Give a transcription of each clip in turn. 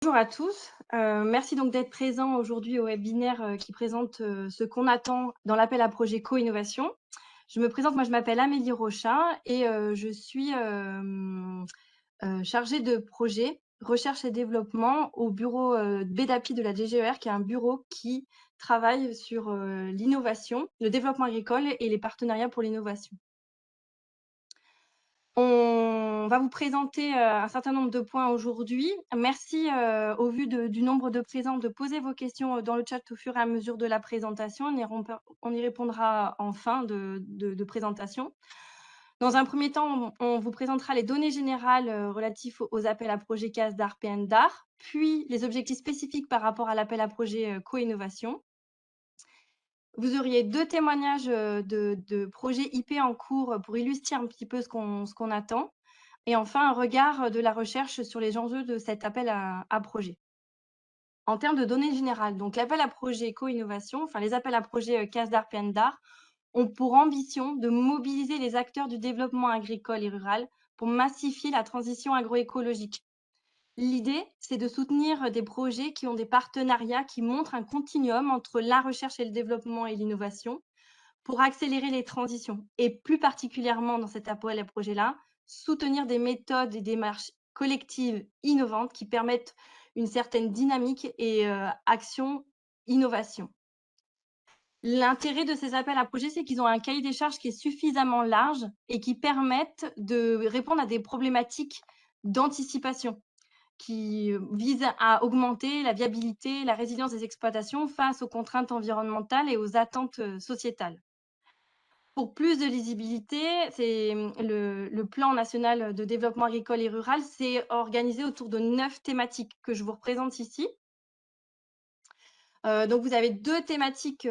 Bonjour à tous, merci donc d'être présents aujourd'hui au webinaire, qui présente, ce qu'on attend dans l'appel à projet co-innovation. Je me présente, moi je m'appelle Amélie Rochat et je suis, chargée de projet recherche et développement au bureau, BEDAPI de la DGER, qui est un bureau qui travaille sur, l'innovation, le développement agricole et les partenariats pour l'innovation. On va vous présenter, un certain nombre de points aujourd'hui. Merci, au vu du nombre de présents, de poser vos questions, dans le chat au fur et à mesure de la présentation. On y répondra en fin de présentation. Dans un premier temps, on vous présentera les données générales, relatives aux appels à projets CASDAR, PNDAR, puis les objectifs spécifiques par rapport à l'appel à projet, co-innovation. Vous auriez 2 témoignages, de projets IP en cours, pour illustrer un petit peu ce qu'on attend. Et enfin, un regard de la recherche sur les enjeux de cet appel à projet. En termes de données générales, donc l'appel à projet co-innovation, enfin les appels à projet CASDAR, PNDAR, ont pour ambition de mobiliser les acteurs du développement agricole et rural pour massifier la transition agroécologique. L'idée, c'est de soutenir des projets qui ont des partenariats qui montrent un continuum entre la recherche et le développement et l'innovation, pour accélérer les transitions et plus particulièrement dans cet appel à projet-là, soutenir des méthodes et démarches collectives innovantes qui permettent une certaine dynamique et action, innovation. L'intérêt de ces appels à projets, c'est qu'ils ont un cahier des charges qui est suffisamment large et qui permettent de répondre à des problématiques d'anticipation qui visent à augmenter la viabilité, la résilience des exploitations face aux contraintes environnementales et aux attentes sociétales. Pour plus de lisibilité, c'est, le plan national de développement agricole et rural, c'est organisé autour de 9 thématiques que je vous représente ici. Donc vous avez 2 thématiques,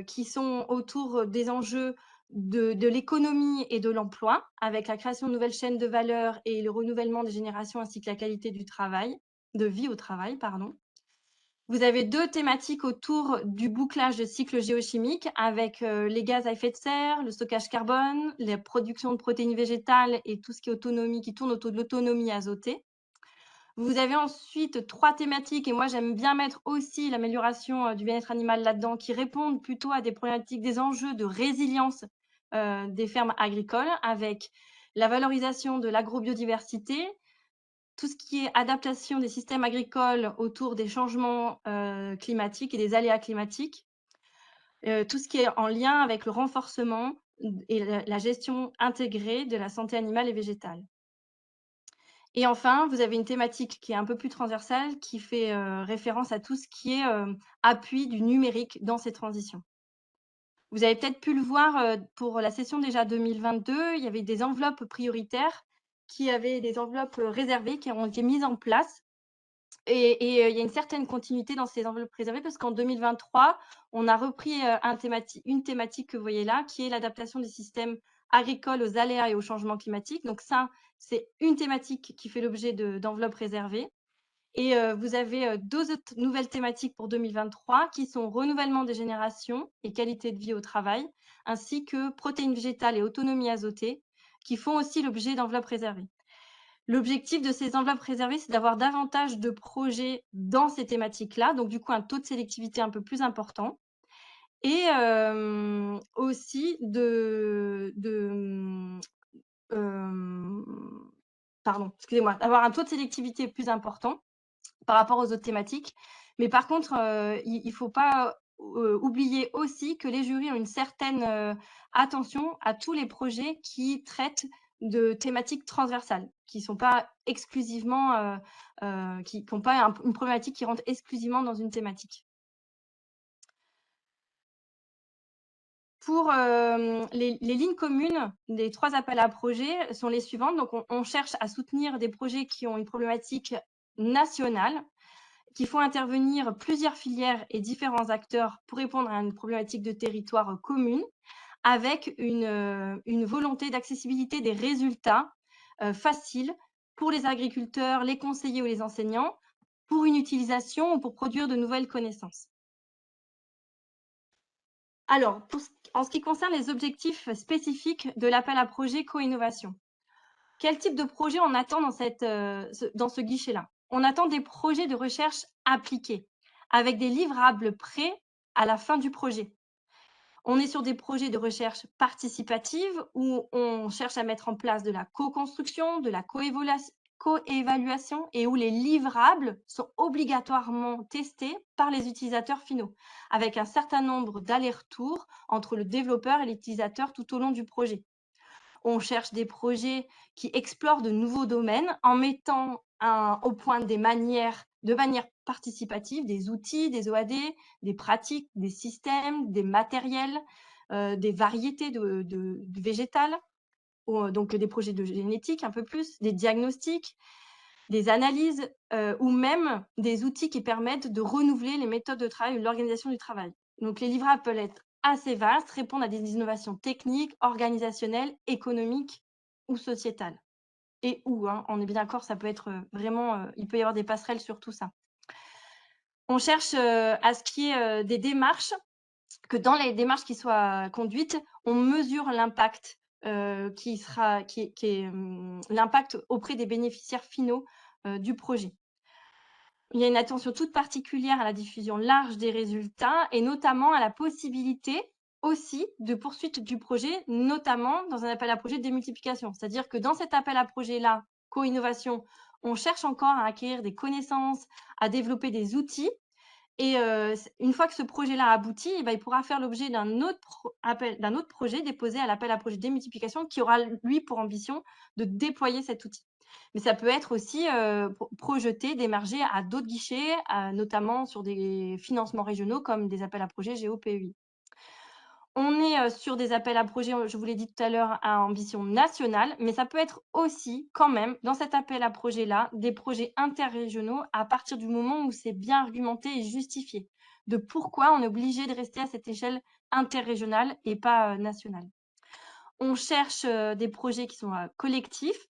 qui sont autour des enjeux de l'économie et de l'emploi, avec la création de nouvelles chaînes de valeur et le renouvellement des générations ainsi que la qualité du travail de vie au travail, pardon. Vous avez 2 thématiques autour du bouclage de cycle géochimique avec, les gaz à effet de serre, le stockage carbone, la production de protéines végétales et tout ce qui est autonomie, qui tourne autour de l'autonomie azotée. Vous avez ensuite 3 thématiques et moi j'aime bien mettre aussi l'amélioration, du bien-être animal là-dedans, qui répondent plutôt à des problématiques, des enjeux de résilience, des fermes agricoles avec la valorisation de l'agrobiodiversité, tout ce qui est adaptation des systèmes agricoles autour des changements, climatiques et des aléas climatiques, tout ce qui est en lien avec le renforcement et la gestion intégrée de la santé animale et végétale. Et enfin, vous avez une thématique qui est un peu plus transversale, qui fait, référence à tout ce qui est, appui du numérique dans ces transitions. Vous avez peut-être pu le voir, pour la session déjà 2022, il y avait des enveloppes prioritaires qui avaient des enveloppes, réservées qui ont été mises en place. Et il y a une certaine continuité dans ces enveloppes réservées parce qu'en 2023, on a repris, une thématique que vous voyez là, qui est l'adaptation des systèmes agricoles aux aléas et au changement climatique. Donc ça, c'est une thématique qui fait l'objet d'enveloppes réservées. Et vous avez, 2 autres nouvelles thématiques pour 2023 qui sont renouvellement des générations et qualité de vie au travail, ainsi que protéines végétales et autonomie azotée, qui font aussi l'objet d'enveloppes réservées. L'objectif de ces enveloppes réservées, c'est d'avoir davantage de projets dans ces thématiques-là, donc du coup un taux de sélectivité un peu plus important et aussi pardon, excusez-moi, d'avoir un taux de sélectivité plus important par rapport aux autres thématiques. Mais par contre, il faut pas, oublier aussi que les jurys ont une certaine, attention à tous les projets qui traitent de thématiques transversales, qui sont pas exclusivement, qui ont pas une problématique qui rentre exclusivement dans une thématique. Pour, les lignes communes des 3 appels à projets sont les suivantes. Donc on cherche à soutenir des projets qui ont une problématique nationale, qui font intervenir plusieurs filières et différents acteurs pour répondre à une problématique de territoire commune, avec une volonté d'accessibilité des résultats faciles pour les agriculteurs, les conseillers ou les enseignants, pour une utilisation ou pour produire de nouvelles connaissances. Alors, en ce qui concerne les objectifs spécifiques de l'appel à projet co-innovation, quel type de projet on attend dans ce guichet-là? On attend des projets de recherche appliqués, avec des livrables prêts à la fin du projet. On est sur des projets de recherche participative où on cherche à mettre en place de la co-construction, de la co-évaluation et où les livrables sont obligatoirement testés par les utilisateurs finaux, avec un certain nombre d'allers-retours entre le développeur et l'utilisateur tout au long du projet. On cherche des projets qui explorent de nouveaux domaines en mettant au point de manière participative des outils, des OAD, des pratiques, des systèmes, des matériels, des variétés de végétales, donc des projets de génétique un peu plus, des diagnostics, des analyses, ou même des outils qui permettent de renouveler les méthodes de travail ou l'organisation du travail. Donc les livrables peuvent être assez vastes, répondre à des innovations techniques, organisationnelles, économiques ou sociétales. Et hein, on est bien d'accord, ça peut être, vraiment, il peut y avoir des passerelles sur tout ça. On cherche, à ce qu'il y ait, des démarches, que dans les démarches qui soient conduites, on mesure l'impact, qui est, l'impact auprès des bénéficiaires finaux, du projet. Il y a une attention toute particulière à la diffusion large des résultats et notamment à la possibilité aussi de poursuite du projet, notamment dans un appel à projet de démultiplication. C'est-à-dire que dans cet appel à projet-là, co-innovation, on cherche encore à acquérir des connaissances, à développer des outils et une fois que ce projet-là aboutit, eh ben, il pourra faire l'objet d'un autre projet déposé à l'appel à projet de démultiplication qui aura, lui, pour ambition de déployer cet outil. Mais ça peut être aussi, projeté d'émerger à d'autres guichets, notamment sur des financements régionaux comme des appels à projets GO-PEI. On est, sur des appels à projets, je vous l'ai dit tout à l'heure, à ambition nationale, mais ça peut être aussi quand même, dans cet appel à projet-là, des projets interrégionaux à partir du moment où c'est bien argumenté et justifié, de pourquoi on est obligé de rester à cette échelle interrégionale et pas, nationale. On cherche, des projets qui sont, collectifs,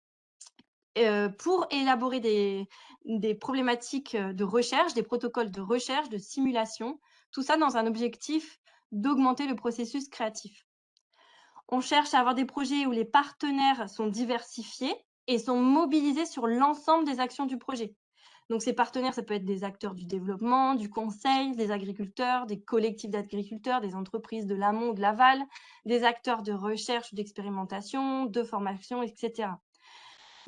pour élaborer des problématiques, de recherche, des protocoles de recherche, de simulation, tout ça dans un objectif d'augmenter le processus créatif. On cherche à avoir des projets où les partenaires sont diversifiés et sont mobilisés sur l'ensemble des actions du projet. Donc ces partenaires, ça peut être des acteurs du développement, du conseil, des agriculteurs, des collectifs d'agriculteurs, des entreprises de l'amont ou de l'aval, des acteurs de recherche ou d'expérimentation, de formation, etc.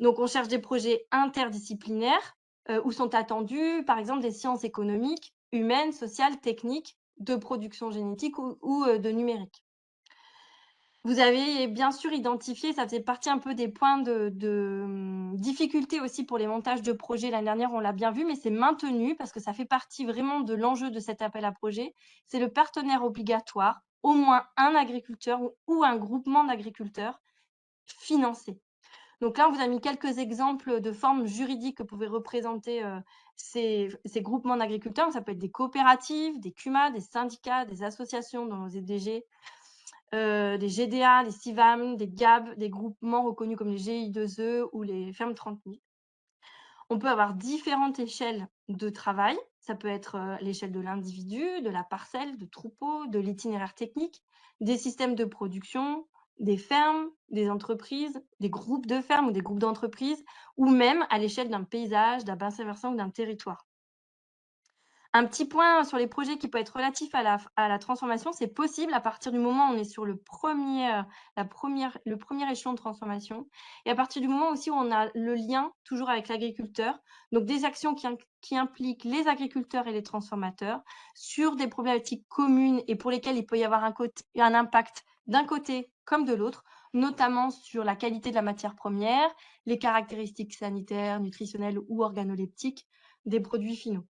Donc on cherche des projets interdisciplinaires, où sont attendus, par exemple, des sciences économiques, humaines, sociales, techniques, de production génétique ou de numérique. Vous avez bien sûr identifié, ça faisait partie un peu des points de difficulté aussi pour les montages de projets. L'année dernière, on l'a bien vu, mais c'est maintenu parce que ça fait partie vraiment de l'enjeu de cet appel à projet. C'est le partenaire obligatoire, au moins un agriculteur ou un groupement d'agriculteurs financé. Donc là, on vous a mis quelques exemples de formes juridiques que pouvaient représenter, ces groupements d'agriculteurs. Ça peut être des coopératives, des CUMA, des syndicats, des associations dans les ZDG, des GDA, des CIVAM, des GAB, des groupements reconnus comme les GI2E ou les fermes 30 000. On peut avoir différentes échelles de travail. Ça peut être, l'échelle de l'individu, de la parcelle, de troupeau, de l'itinéraire technique, des systèmes de production, des fermes, des entreprises, des groupes de fermes ou des groupes d'entreprises ou même à l'échelle d'un paysage, d'un bassin versant ou d'un territoire. Un petit point sur les projets qui peut être relatif à la transformation, c'est possible à partir du moment où on est sur le premier échelon de transformation et à partir du moment aussi où on a le lien toujours avec l'agriculteur, donc des actions qui impliquent les agriculteurs et les transformateurs sur des problématiques communes et pour lesquelles il peut y avoir un impact d'un côté comme de l'autre, notamment sur la qualité de la matière première, les caractéristiques sanitaires, nutritionnelles ou organoleptiques des produits finaux.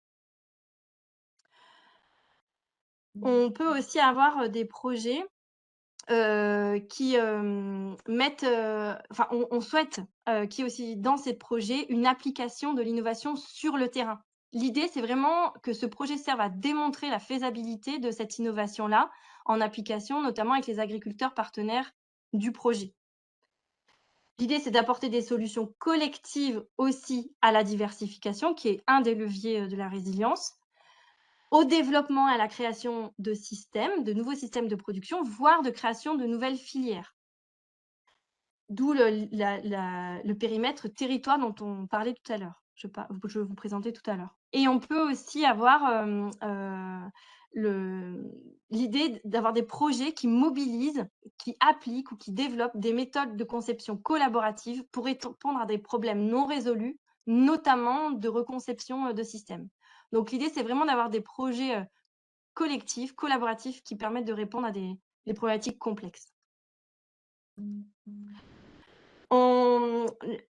On peut aussi avoir, des projets, qui, mettent, enfin on souhaite, qu'il y ait aussi dans ces projets une application de l'innovation sur le terrain. L'idée, c'est vraiment que ce projet serve à démontrer la faisabilité de cette innovation-là, en application, notamment avec les agriculteurs partenaires du projet. L'idée, c'est d'apporter des solutions collectives aussi à la diversification, qui est un des leviers, de la résilience. Au développement et à la création de systèmes, de nouveaux systèmes de production, voire de création de nouvelles filières. D'où le périmètre territoire dont on parlait tout à l'heure. je vous présentais tout à l'heure. Et on peut aussi avoir l'idée d'avoir des projets qui mobilisent, qui appliquent ou qui développent des méthodes de conception collaborative pour répondre à des problèmes non résolus, notamment de reconception de systèmes. Donc l'idée, c'est vraiment d'avoir des projets collectifs, collaboratifs, qui permettent de répondre à des problématiques complexes. On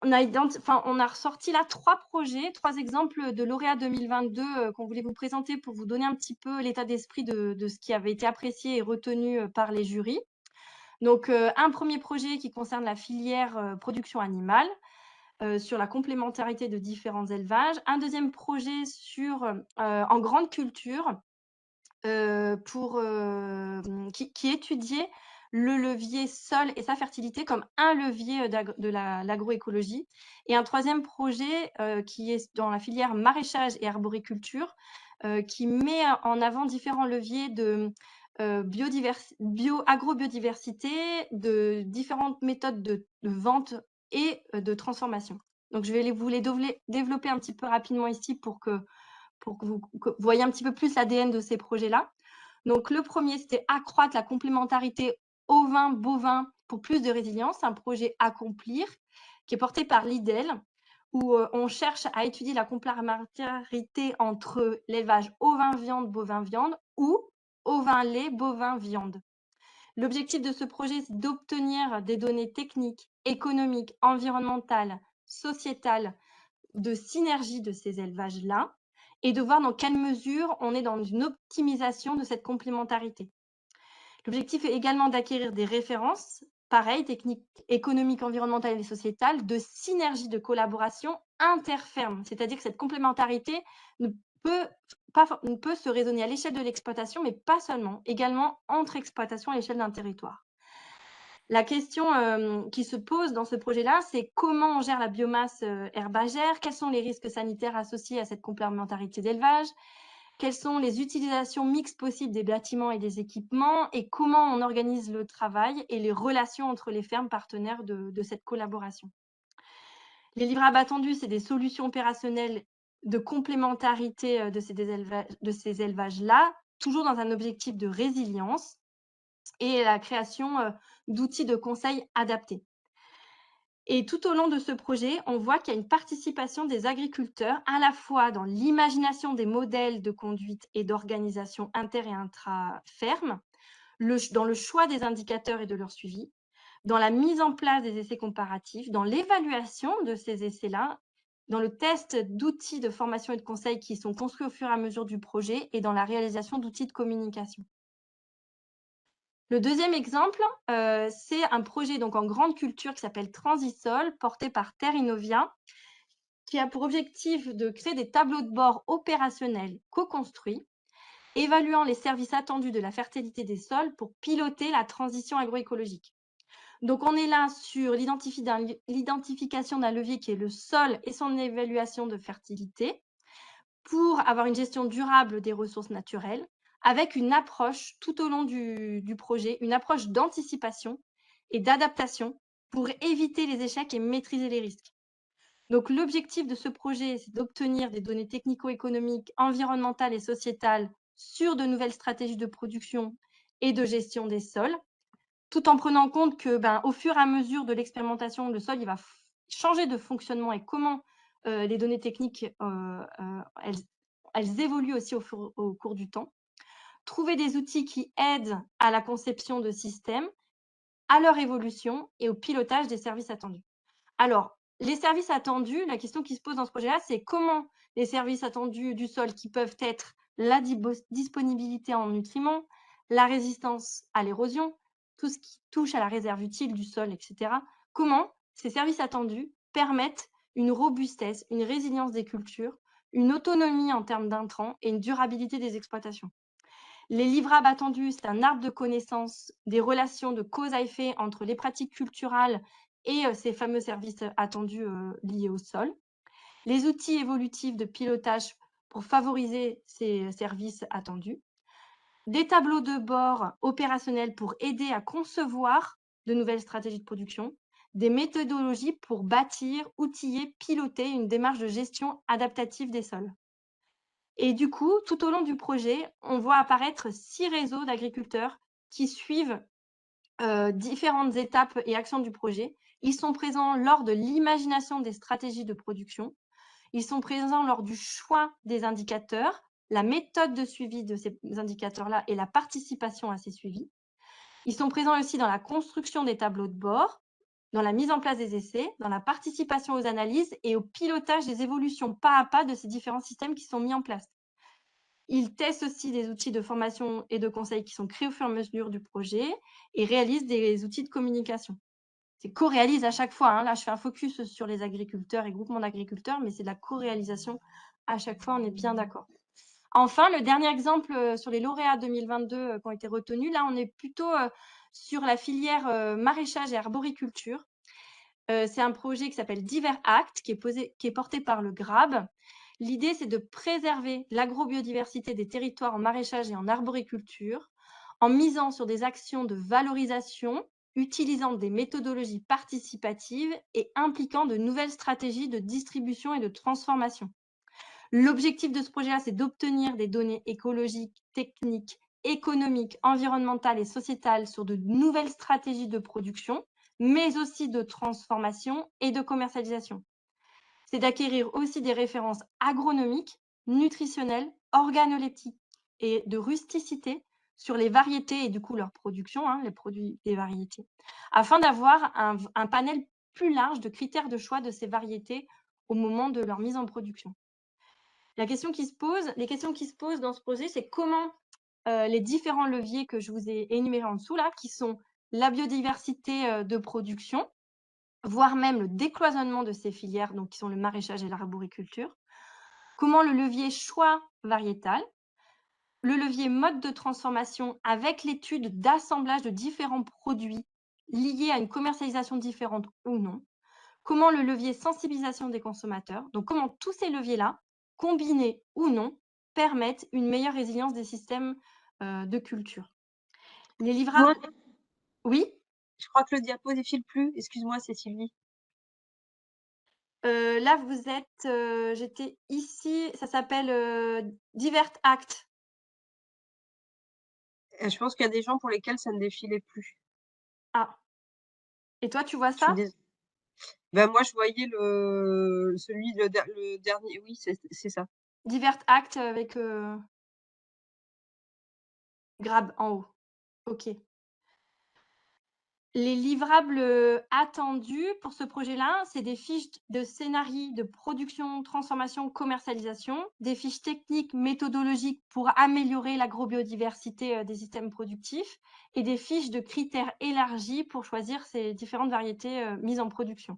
a ressorti là 3 projets, 3 exemples de lauréats 2022 qu'on voulait vous présenter pour vous donner un petit peu l'état d'esprit de ce qui avait été apprécié et retenu par les jurys. Donc, un premier projet qui concerne la filière production animale, sur la complémentarité de différents élevages. Un deuxième projet en grande culture, qui étudiait le levier sol et sa fertilité comme un levier de l'agroécologie. Et un troisième projet qui est dans la filière maraîchage et arboriculture, qui met en avant différents leviers de agrobiodiversité, de différentes méthodes de vente et de transformation. Donc, je vais vous les développer un petit peu rapidement ici pour que vous voyez un petit peu plus l'ADN de ces projets-là. Donc, le premier, c'était accroître la complémentarité ovin-bovin pour plus de résilience, un projet Accomplir, qui est porté par l'IDEL, où on cherche à étudier la complémentarité entre l'élevage ovin-viande, bovin-viande ou ovin-lait, bovin-viande. L'objectif de ce projet, c'est d'obtenir des données techniques, économiques, environnementales, sociétales, de synergie de ces élevages-là, et de voir dans quelle mesure on est dans une optimisation de cette complémentarité. L'objectif est également d'acquérir des références, pareil, techniques économiques, environnementales et sociétales, de synergie de collaboration interferme, c'est-à-dire que cette complémentarité ne peut se raisonner à l'échelle de l'exploitation, mais pas seulement, également entre exploitations à l'échelle d'un territoire. La question qui se pose dans ce projet-là, c'est comment on gère la biomasse herbagère, quels sont les risques sanitaires associés à cette complémentarité d'élevage, quelles sont les utilisations mixtes possibles des bâtiments et des équipements, et comment on organise le travail et les relations entre les fermes partenaires de cette collaboration. Les livrables attendus, c'est des solutions opérationnelles de complémentarité de ces élevages-là, toujours dans un objectif de résilience, et la création d'outils de conseil adaptés. Et tout au long de ce projet, on voit qu'il y a une participation des agriculteurs à la fois dans l'imagination des modèles de conduite et d'organisation inter- et intra-ferme, dans le choix des indicateurs et de leur suivi, dans la mise en place des essais comparatifs, dans l'évaluation de ces essais-là, dans le test d'outils de formation et de conseil qui sont construits au fur et à mesure du projet, et dans la réalisation d'outils de communication. Le deuxième exemple, c'est un projet donc en grande culture qui s'appelle Transisol, porté par Terre Innovia, qui a pour objectif de créer des tableaux de bord opérationnels co-construits, évaluant les services attendus de la fertilité des sols pour piloter la transition agroécologique. Donc, on est là sur l'identification d'un levier qui est le sol et son évaluation de fertilité pour avoir une gestion durable des ressources naturelles, avec une approche tout au long du projet, une approche d'anticipation et d'adaptation pour éviter les échecs et maîtriser les risques. Donc, l'objectif de ce projet, c'est d'obtenir des données technico-économiques, environnementales et sociétales sur de nouvelles stratégies de production et de gestion des sols, tout en prenant en compte que, au fur et à mesure de l'expérimentation, le sol il va changer de fonctionnement, et comment les données techniques, elles évoluent aussi au cours du temps. Trouver des outils qui aident à la conception de systèmes, à leur évolution et au pilotage des services attendus. Alors, les services attendus, la question qui se pose dans ce projet-là, c'est comment les services attendus du sol, qui peuvent être la disponibilité en nutriments, la résistance à l'érosion, tout ce qui touche à la réserve utile du sol, etc. Comment ces services attendus permettent une robustesse, une résilience des cultures, une autonomie en termes d'intrants et une durabilité des exploitations. Les livrables attendus, c'est un arbre de connaissances des relations de cause à effet entre les pratiques culturales et ces fameux services attendus liés au sol. Les outils évolutifs de pilotage pour favoriser ces services attendus. Des tableaux de bord opérationnels pour aider à concevoir de nouvelles stratégies de production. des méthodologies pour bâtir, outiller, piloter une démarche de gestion adaptative des sols. Et du coup, tout au long du projet, on voit apparaître 6 réseaux d'agriculteurs qui suivent, différentes étapes et actions du projet. Ils sont présents lors de l'imagination des stratégies de production. Ils sont présents lors du choix des indicateurs, la méthode de suivi de ces indicateurs-là et la participation à ces suivis. Ils sont présents aussi dans la construction des tableaux de bord, dans la mise en place des essais, dans la participation aux analyses et au pilotage des évolutions pas à pas de ces différents systèmes qui sont mis en place. Ils testent aussi des outils de formation et de conseil qui sont créés au fur et à mesure du projet et réalisent des outils de communication. C'est co-réalise à chaque fois, hein. Là, je fais un focus sur les agriculteurs et groupements d'agriculteurs, mais c'est de la co-réalisation à chaque fois, on est bien d'accord. Enfin, le dernier exemple sur les lauréats 2022 qui ont été retenus, là, on est plutôt sur la filière maraîchage et arboriculture. C'est un projet qui s'appelle Divers Act, qui est porté par le GRAB. L'idée, c'est de préserver l'agrobiodiversité des territoires en maraîchage et en arboriculture, en misant sur des actions de valorisation, utilisant des méthodologies participatives et impliquant de nouvelles stratégies de distribution et de transformation. L'objectif de ce projet-là, c'est d'obtenir des données écologiques, techniques, économiques, environnementales et sociétales sur de nouvelles stratégies de production, mais aussi de transformation et de commercialisation. C'est d'acquérir aussi des références agronomiques, nutritionnelles, organoleptiques et de rusticité sur les variétés et du coup leur production, hein, les produits des variétés, afin d'avoir un panel plus large de critères de choix de ces variétés au moment de leur mise en production. Les questions qui se posent dans ce projet, c'est comment les différents leviers que je vous ai énumérés en dessous là, qui sont la biodiversité de production, voire même le décloisonnement de ces filières, donc qui sont le maraîchage et l'arboriculture. Comment le levier choix variétal, le levier mode de transformation avec l'étude d'assemblage de différents produits liés à une commercialisation différente ou non. Comment le levier sensibilisation des consommateurs, donc comment tous ces leviers-là, combinés ou non, permettent une meilleure résilience des systèmes de culture. Les livrables. Moi, Oui, je crois que le diapo défile plus. Excuse-moi, c'est Sylvie. là vous êtes, j'étais ici, ça s'appelle Divert Act. Je pense qu'il y a des gens pour lesquels ça ne défilait plus. Ah, et toi tu vois Je suis ça? dés Bah, moi, je voyais le dernier, oui, c'est ça. Divert Act avec Grab en haut. OK. Les livrables, attendus pour ce projet-là, c'est des fiches de scénarii de production, transformation, commercialisation, des fiches techniques, méthodologiques pour améliorer l'agrobiodiversité, des systèmes productifs et des fiches de critères élargis pour choisir ces différentes variétés, mises en production.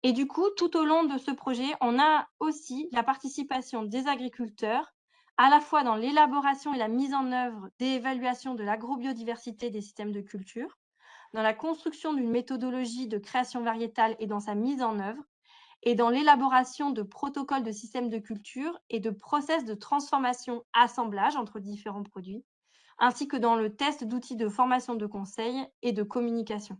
Et du coup, tout au long de ce projet, on a aussi la participation des agriculteurs, à la fois dans l'élaboration et la mise en œuvre d'évaluations de l'agrobiodiversité des systèmes de culture, dans la construction d'une méthodologie de création variétale et dans sa mise en œuvre, et dans l'élaboration de protocoles de systèmes de culture et de process de transformation-assemblage entre différents produits, ainsi que dans le test d'outils de formation de conseil et de communication.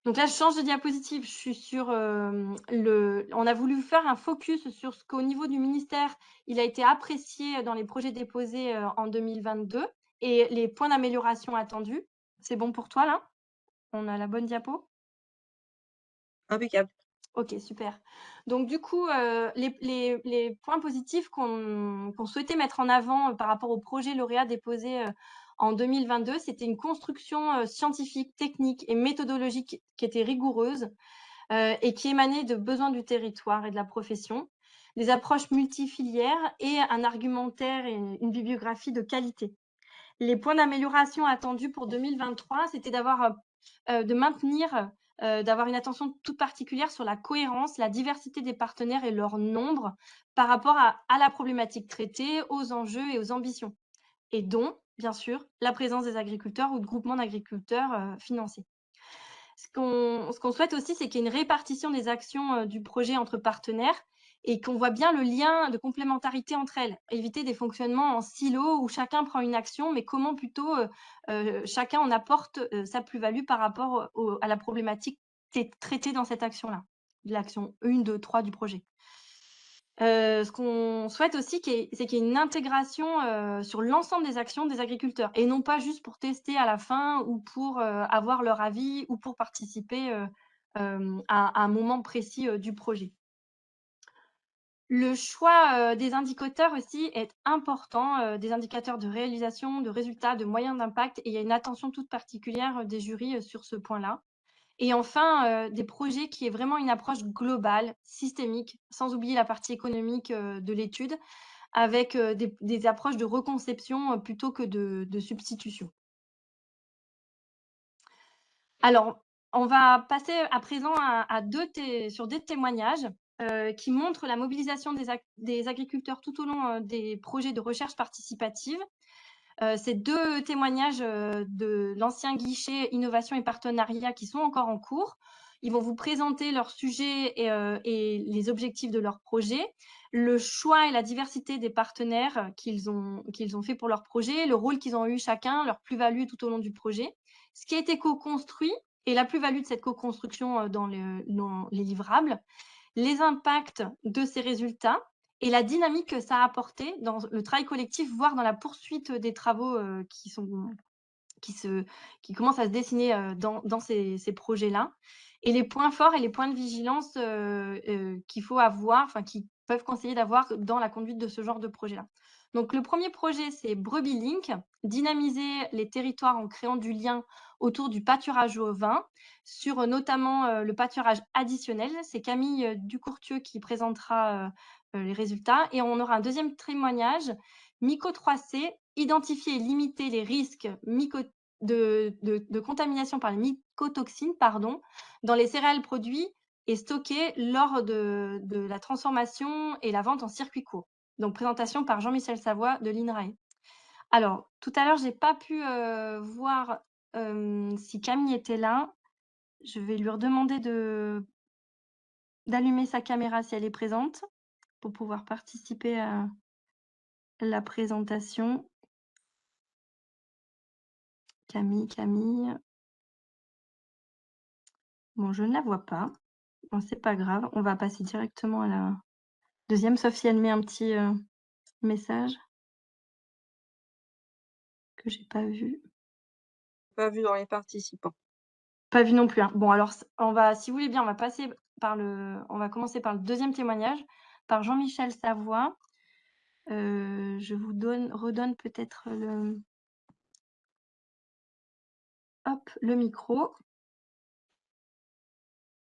Donc là, je change de diapositive. Je suis sur on a voulu faire un focus sur ce qu'au niveau du ministère, il a été apprécié dans les projets déposés en 2022 et les points d'amélioration attendus. C'est bon pour toi là? On a la bonne diapo? Impeccable. OK, super. Donc du coup, les points positifs qu'on souhaitait mettre en avant, par rapport au projet lauréat déposé, en 2022, c'était une construction, scientifique, technique et méthodologique qui était rigoureuse, et qui émanait de besoins du territoire et de la profession, des approches multifilières et un argumentaire et une bibliographie de qualité. Les points d'amélioration attendus pour 2023, c'était de maintenir, d'avoir une attention toute particulière sur la cohérence, la diversité des partenaires et leur nombre par rapport à la problématique traitée, aux enjeux et aux ambitions et dont, bien sûr, la présence des agriculteurs ou de groupements d'agriculteurs, financés. Ce qu'on souhaite aussi, c'est qu'il y ait une répartition des actions, du projet entre partenaires et qu'on voit bien le lien de complémentarité entre elles. Éviter des fonctionnements en silo où chacun prend une action, mais comment plutôt chacun en apporte sa plus-value par rapport à la problématique traitée dans cette action-là, l'action 1, 2, 3 du projet. Ce qu'on souhaite aussi c'est qu'il y ait une intégration sur l'ensemble des actions des agriculteurs et non pas juste pour tester à la fin ou pour avoir leur avis ou pour participer à un moment précis du projet. Le choix des indicateurs aussi est important, des indicateurs de réalisation, de résultats, de moyens d'impact, et il y a une attention toute particulière des jurys sur ce point-là. Et enfin, des projets qui aient vraiment une approche globale, systémique, sans oublier la partie économique de l'étude, avec des approches de reconception plutôt que de substitution. Alors, on va passer à présent sur des témoignages qui montrent la mobilisation des agriculteurs tout au long des projets de recherche participative. C'est 2 témoignages de l'ancien guichet innovation et partenariat qui sont encore en cours. Ils vont vous présenter leur sujet et les objectifs de leur projet, le choix et la diversité des partenaires qu'ils ont fait pour leur projet, le rôle qu'ils ont eu chacun, leur plus-value tout au long du projet, ce qui a été co-construit et la plus-value de cette co-construction dans les livrables, les impacts de ces résultats et la dynamique que ça a apporté dans le travail collectif, voire dans la poursuite des travaux qui commencent à se dessiner dans ces projets-là. Et les points forts et les points de vigilance qu'il faut avoir, enfin qui peuvent conseiller d'avoir dans la conduite de ce genre de projet-là. Donc le premier projet, c'est Brebis Link, dynamiser les territoires en créant du lien autour du pâturage au vin, sur notamment le pâturage additionnel. C'est Camille Ducourtieu qui présentera les résultats. Et on aura un deuxième témoignage, Myco 3C, identifier et limiter les risques de contamination par les mycotoxines dans les céréales produits et stockées lors de la transformation et la vente en circuit court. Donc présentation par Jean-Michel Savoie de l'INRAE. Alors, tout à l'heure, j'ai pas pu voir si Camille était là. Je vais lui redemander d'allumer sa caméra si elle est présente pour pouvoir participer à la présentation. Camille. Bon, je ne la vois pas. Bon, c'est pas grave, on va passer directement à la deuxième, sauf si elle met un petit message que j'ai pas vu. Pas vu dans les participants. Pas vu non plus, hein. Bon, alors si vous voulez bien, on va commencer par le deuxième témoignage, par Jean-Michel Savoie. Je vous redonne peut-être le micro.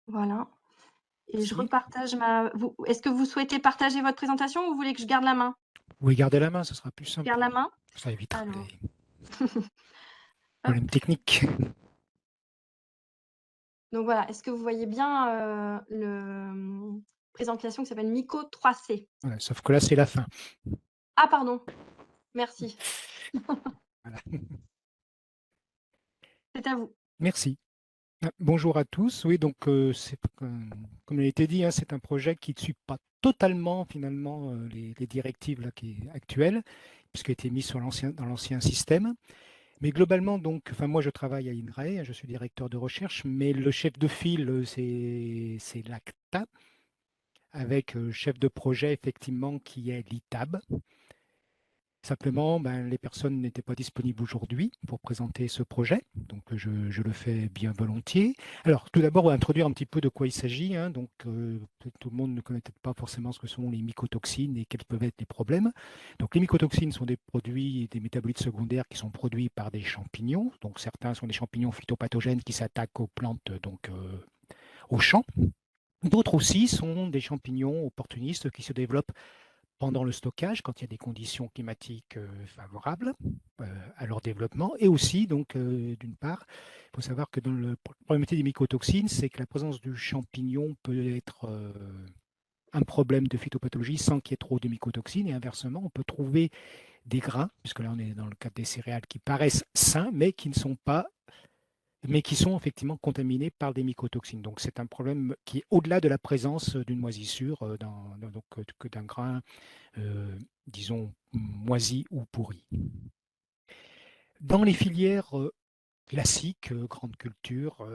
Voilà. Et je repartage est-ce que vous souhaitez partager votre présentation ou vous voulez que je garde la main? Oui, gardez la main, ce sera plus simple. Je garde la main? Ça évitera Alors. les problèmes techniques. Donc voilà, est-ce que vous voyez bien présentation qui s'appelle Myco 3C? Voilà, sauf que là, c'est la fin. Ah pardon, merci. Voilà. C'est à vous. Merci. Bonjour à tous. Oui, donc, comme il a été dit, hein, c'est un projet qui ne suit pas totalement, finalement, les directives là, actuelles, puisqu'il a été mis dans l'ancien système. Mais globalement, donc, enfin, moi, je travaille à INRAE, je suis directeur de recherche, mais le chef de file, c'est l'ACTA, avec chef de projet, effectivement, qui est l'ITAB. Simplement, les personnes n'étaient pas disponibles aujourd'hui pour présenter ce projet, donc je le fais bien volontiers. Alors, tout d'abord, on va introduire un petit peu de quoi il s'agit. Hein. Donc, tout le monde ne connaît peut-être pas forcément ce que sont les mycotoxines et quels peuvent être les problèmes. Donc, les mycotoxines sont des produits, des métabolites secondaires qui sont produits par des champignons. Donc, certains sont des champignons phytopathogènes qui s'attaquent aux plantes, donc aux champs. D'autres aussi sont des champignons opportunistes qui se développent pendant le stockage, quand il y a des conditions climatiques favorables à leur développement. Et aussi, donc, d'une part, il faut savoir que dans le problème des mycotoxines, c'est que la présence du champignon peut être un problème de phytopathologie sans qu'il y ait trop de mycotoxines. Et inversement, on peut trouver des grains, puisque là on est dans le cadre des céréales qui paraissent sains, mais qui ne sont pas mais qui sont effectivement contaminés par des mycotoxines. Donc c'est un problème qui est au-delà de la présence d'une moisissure, donc, que d'un grain, disons, moisi ou pourri. Dans les filières classiques, grande culture,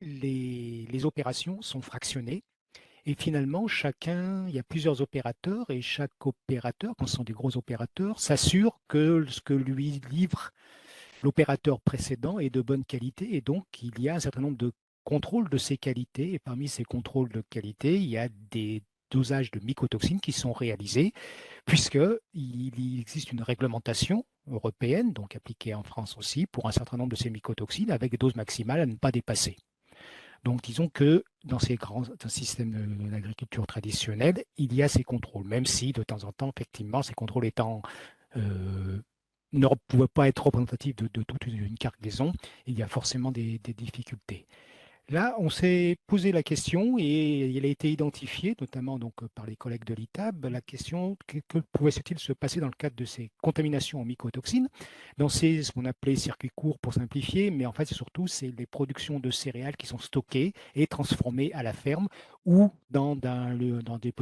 les opérations sont fractionnées. Et finalement, il y a plusieurs opérateurs et chaque opérateur, quand ce sont des gros opérateurs, s'assure que ce que lui livre l'opérateur précédent est de bonne qualité. Et donc, il y a un certain nombre de contrôles de ces qualités. Et parmi ces contrôles de qualité, il y a des dosages de mycotoxines qui sont réalisés, puisqu'il existe une réglementation européenne, donc appliquée en France aussi, pour un certain nombre de ces mycotoxines, avec des doses maximales à ne pas dépasser. Donc, disons que dans ces grands systèmes d'agriculture traditionnelle, il y a ces contrôles, même si de temps en temps, effectivement, ces contrôles ne pouvaient pas être représentatifs de toute une cargaison, il y a forcément des difficultés. Là, on s'est posé la question et elle a été identifiée, notamment donc, par les collègues de l'ITAB, la question que pouvait-il se passer dans le cadre de ces contaminations en mycotoxines, dans ce qu'on appelait circuits courts pour simplifier, mais en fait, c'est les productions de céréales qui sont stockées et transformées à la ferme ou dans des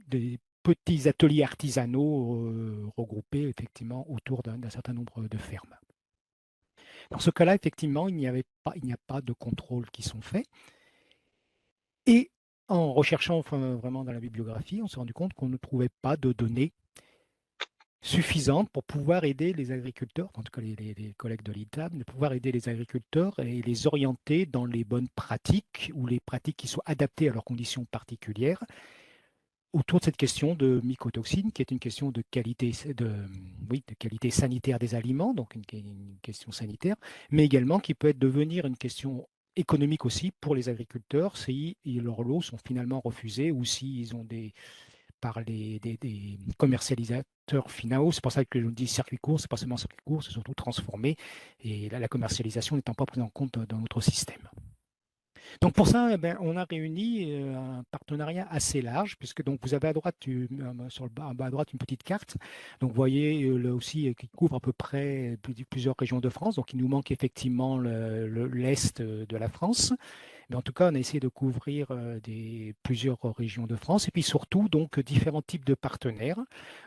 des petits ateliers artisanaux regroupés effectivement autour d'un certain nombre de fermes. Dans ce cas-là, effectivement, il n'y a pas de contrôles qui sont faits. Et en recherchant vraiment dans la bibliographie, on s'est rendu compte qu'on ne trouvait pas de données suffisantes pour pouvoir aider les agriculteurs, en tout cas les collègues de l'ITAB, de pouvoir aider les agriculteurs et les orienter dans les bonnes pratiques ou les pratiques qui soient adaptées à leurs conditions particulières autour de cette question de mycotoxines, qui est une question de qualité, de qualité sanitaire des aliments, donc une question sanitaire, mais également qui peut devenir une question économique aussi pour les agriculteurs si leurs lots sont finalement refusés ou s'ils ont par des commercialisateurs finaux. C'est pour ça que je dis circuit court, c'est pas seulement circuit court, c'est surtout transformé, et la commercialisation n'étant pas prise en compte dans notre système. Donc pour ça, eh ben, on a réuni un partenariat assez large, puisque donc vous avez à droite, sur le bas, en bas à droite, une petite carte. Donc vous voyez là aussi qui couvre à peu près plusieurs régions de France. Donc il nous manque effectivement l'est de la France. Mais en tout cas, on a essayé de couvrir plusieurs régions de France et puis surtout donc différents types de partenaires.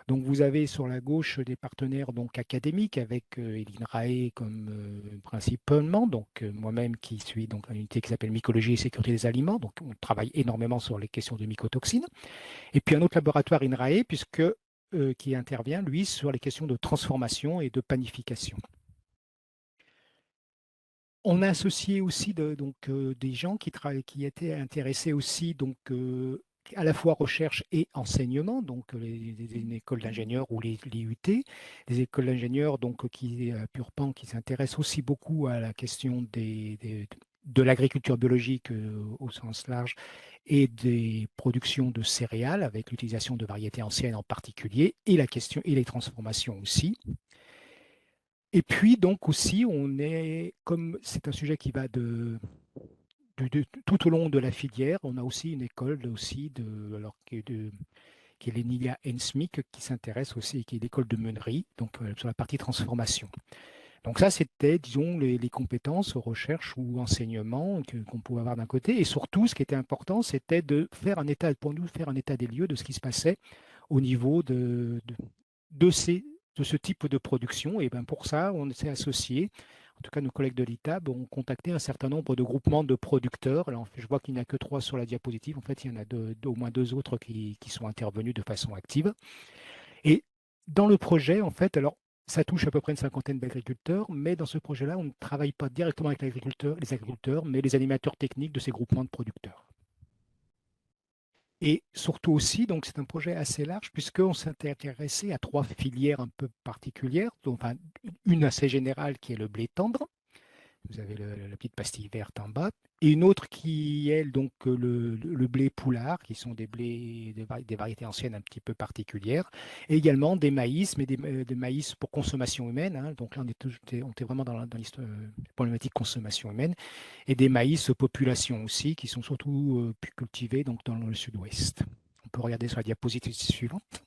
Donc vous avez sur la gauche des partenaires donc académiques avec l'INRAE comme principalement, donc moi-même qui suis donc une unité qui s'appelle Mycologie et sécurité des aliments. Donc on travaille énormément sur les questions de mycotoxines. Et puis un autre laboratoire INRAE qui intervient lui sur les questions de transformation et de panification. On a associé aussi des gens qui étaient intéressés aussi à la fois recherche et enseignement, donc les écoles d'ingénieurs ou les IUT, des écoles d'ingénieurs qui Purpan qui s'intéressent aussi beaucoup à la question de l'agriculture biologique au sens large et des productions de céréales avec l'utilisation de variétés anciennes en particulier et la question et les transformations aussi. Et puis donc aussi, comme c'est un sujet qui va tout au long de la filière, on a aussi une école aussi qui est l'ENILIA ENSMIC qui s'intéresse aussi, qui est l'école de meunerie, donc sur la partie transformation. Donc ça, c'était, disons, les compétences, recherche ou enseignement qu'on pouvait avoir d'un côté. Et surtout, ce qui était important, c'était pour nous, faire un état des lieux de ce qui se passait au niveau de ce type de production. Et bien pour ça, on s'est associé. En tout cas, nos collègues de l'ITAB ont contacté un certain nombre de groupements de producteurs. Alors, je vois qu'il n'y en a que 3 sur la diapositive. En fait, il y en a au moins 2 autres qui sont intervenus de façon active. Et dans le projet, en fait, alors, ça touche à peu près une 50aine d'agriculteurs, mais dans ce projet-là, on ne travaille pas directement avec les agriculteurs, mais les animateurs techniques de ces groupements de producteurs. Et surtout aussi, donc c'est un projet assez large puisqu'on s'est intéressé à 3 filières un peu particulières, enfin, une assez générale qui est le blé tendre. Vous avez la petite pastille verte en bas. Et une autre qui est donc le blé poulard, qui sont des variétés anciennes un petit peu particulières. Et également des maïs, mais des maïs pour consommation humaine. Hein. Donc là, on était vraiment dans l'histoire problématique consommation humaine. Et des maïs population aussi, qui sont surtout cultivés donc, dans le sud-ouest. On peut regarder sur la diapositive suivante.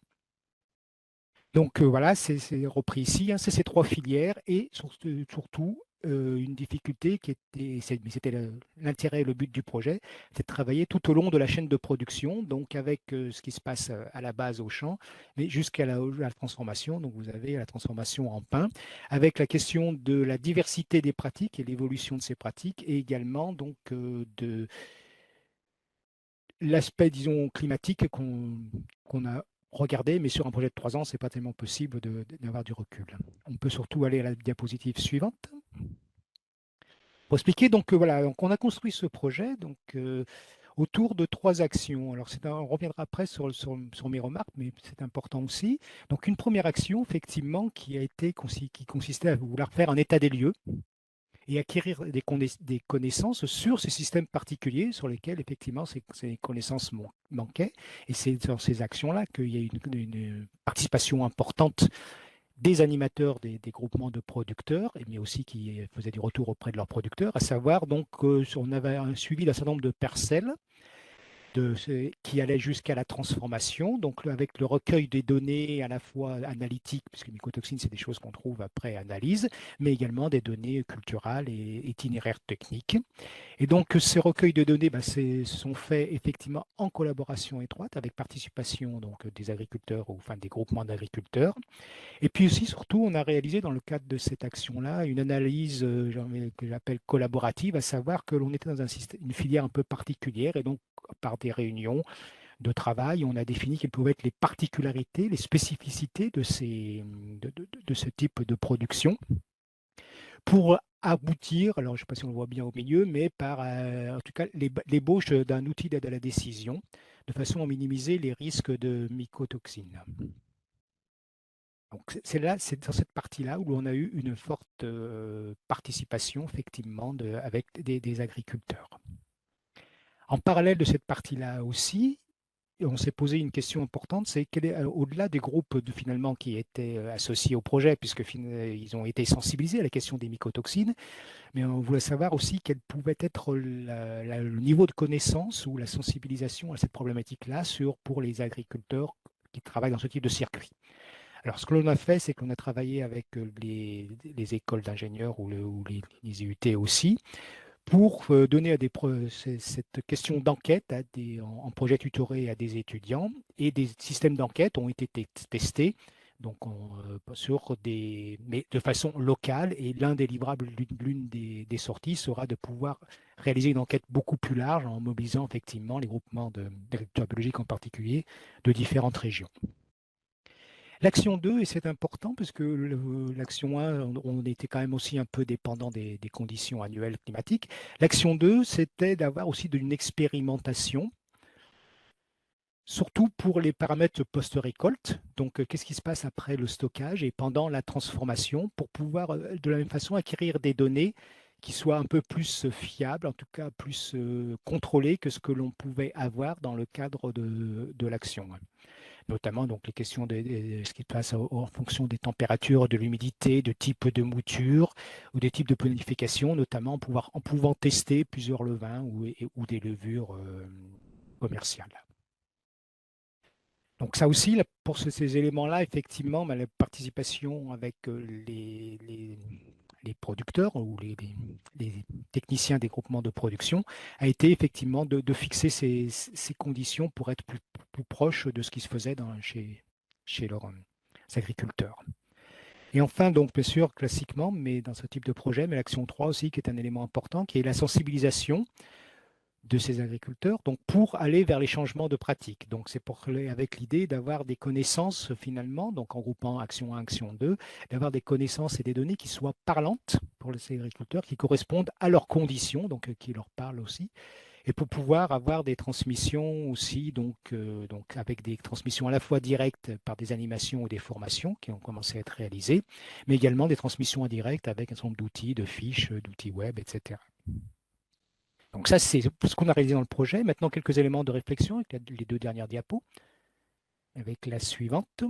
Donc voilà, c'est repris ici, hein, c'est ces trois filières et surtout une difficulté qui était, mais c'était l'intérêt et le but du projet, c'est de travailler tout au long de la chaîne de production, donc avec ce qui se passe à la base au champ, mais jusqu'à la transformation. Donc vous avez la transformation en pain, avec la question de la diversité des pratiques et l'évolution de ces pratiques, et également donc de l'aspect, disons, climatique qu'on a regardé, mais sur un projet de 3 ans, ce n'est pas tellement possible d'avoir du recul. On peut surtout aller à la diapositive suivante. Pour expliquer, donc voilà, donc on a construit ce projet donc, autour de 3 actions. Alors, on reviendra après sur mes remarques, mais c'est important aussi. Donc, une première action, effectivement, qui consistait à vouloir faire un état des lieux et acquérir des connaissances sur ces systèmes particuliers sur lesquels, effectivement, ces connaissances manquaient. Et c'est dans ces actions-là qu'il y a une participation importante des animateurs des groupements de producteurs, mais aussi qui faisaient du retour auprès de leurs producteurs, à savoir, donc, on avait un suivi d'un certain nombre de parcelles qui allait jusqu'à la transformation, donc avec le recueil des données à la fois analytiques, puisque les mycotoxines, c'est des choses qu'on trouve après analyse, mais également des données culturelles et itinéraires techniques. Et donc, ces recueils de données sont faits effectivement en collaboration étroite avec participation donc, des agriculteurs ou enfin, des groupements d'agriculteurs. Et puis aussi, surtout, on a réalisé dans le cadre de cette action-là une analyse que j'appelle collaborative, à savoir que l'on était dans une filière un peu particulière et donc par des réunions de travail, on a défini quelles pouvaient être les particularités, les spécificités de ce type de production pour aboutir, alors je ne sais pas si on le voit bien au milieu, mais par en tout cas l'ébauche d'un outil d'aide à la décision de façon à minimiser les risques de mycotoxines. Donc c'est dans cette partie-là où on a eu une forte participation, effectivement, avec des agriculteurs. En parallèle de cette partie-là aussi, on s'est posé une question importante, c'est au-delà des groupes finalement qui étaient associés au projet, puisqu'ils ont été sensibilisés à la question des mycotoxines, mais on voulait savoir aussi quel pouvait être le niveau de connaissance ou la sensibilisation à cette problématique-là pour les agriculteurs qui travaillent dans ce type de circuit. Alors, ce que l'on a fait, c'est qu'on a travaillé avec les écoles d'ingénieurs ou les IUT aussi, pour donner cette question d'enquête en projet tutoré à des étudiants. Et des systèmes d'enquête ont été testés donc mais de façon locale. Et l'un des livrables, l'une des sorties sera de pouvoir réaliser une enquête beaucoup plus large en mobilisant effectivement les groupements d'agriculteurs biologiques en particulier de différentes régions. L'action 2, et c'est important parce que l'action 1, on était quand même aussi un peu dépendant des conditions annuelles climatiques. L'action 2, c'était d'avoir aussi une expérimentation, surtout pour les paramètres post-récolte. Donc, qu'est-ce qui se passe après le stockage et pendant la transformation pour pouvoir, de la même façon, acquérir des données qui soient un peu plus fiables, en tout cas plus contrôlées que ce que l'on pouvait avoir dans le cadre de l'action, notamment donc les questions de ce qui se passe en fonction des températures, de l'humidité, de type de mouture ou des types de planification, notamment en pouvant tester plusieurs levains ou des levures commerciales. Donc ça aussi, pour ces éléments-là, effectivement, la participation avec les producteurs ou les techniciens des groupements de production a été effectivement de fixer ces conditions pour être plus proche de ce qui se faisait chez leurs agriculteurs. Et enfin, donc bien sûr, classiquement, mais dans ce type de projet, mais l'action 3 aussi, qui est un élément important, qui est la sensibilisation de ces agriculteurs, donc pour aller vers les changements de pratiques. Donc c'est avec l'idée d'avoir des connaissances finalement, donc en groupant action 1, action 2, d'avoir des connaissances et des données qui soient parlantes pour ces agriculteurs, qui correspondent à leurs conditions, donc qui leur parlent aussi, et pour pouvoir avoir des transmissions aussi, donc avec des transmissions à la fois directes par des animations ou des formations qui ont commencé à être réalisées, mais également des transmissions indirectes avec un certain nombre d'outils, de fiches, d'outils web, etc. Donc ça, c'est ce qu'on a réalisé dans le projet. Maintenant, quelques éléments de réflexion avec les 2 dernières diapos, avec la suivante.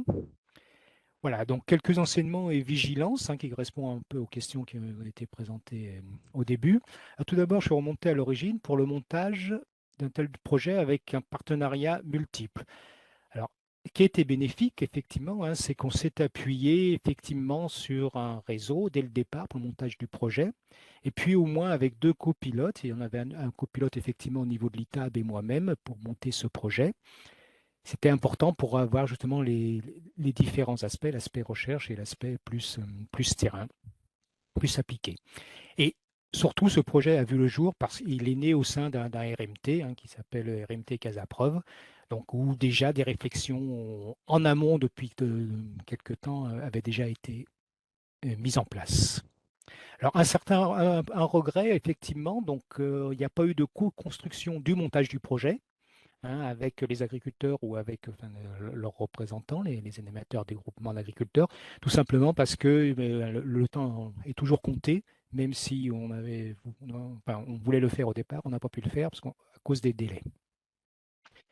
Voilà, donc quelques enseignements et vigilances qui correspondent un peu aux questions qui ont été présentées au début. Alors, tout d'abord, je suis remonté à l'origine pour le montage d'un tel projet avec un partenariat multiple. Alors, qui était bénéfique, effectivement, hein, c'est qu'on s'est appuyé effectivement sur un réseau dès le départ pour le montage du projet. Et puis au moins avec deux copilotes, et on avait un copilote effectivement au niveau de l'ITAB et moi-même pour monter ce projet. C'était important pour avoir justement les différents aspects, l'aspect recherche et l'aspect plus terrain, plus appliqué. Et surtout, ce projet a vu le jour parce qu'il est né au sein d'un RMT qui s'appelle RMT Casapreuve, donc où déjà des réflexions en amont depuis quelques temps avaient déjà été mises en place. Alors, un regret, effectivement, donc il n'y a pas eu de co-construction du montage du projet avec les agriculteurs ou avec leurs représentants, les animateurs des groupements d'agriculteurs, tout simplement parce que le temps est toujours compté, même si on voulait le faire au départ, on n'a pas pu le faire à cause des délais.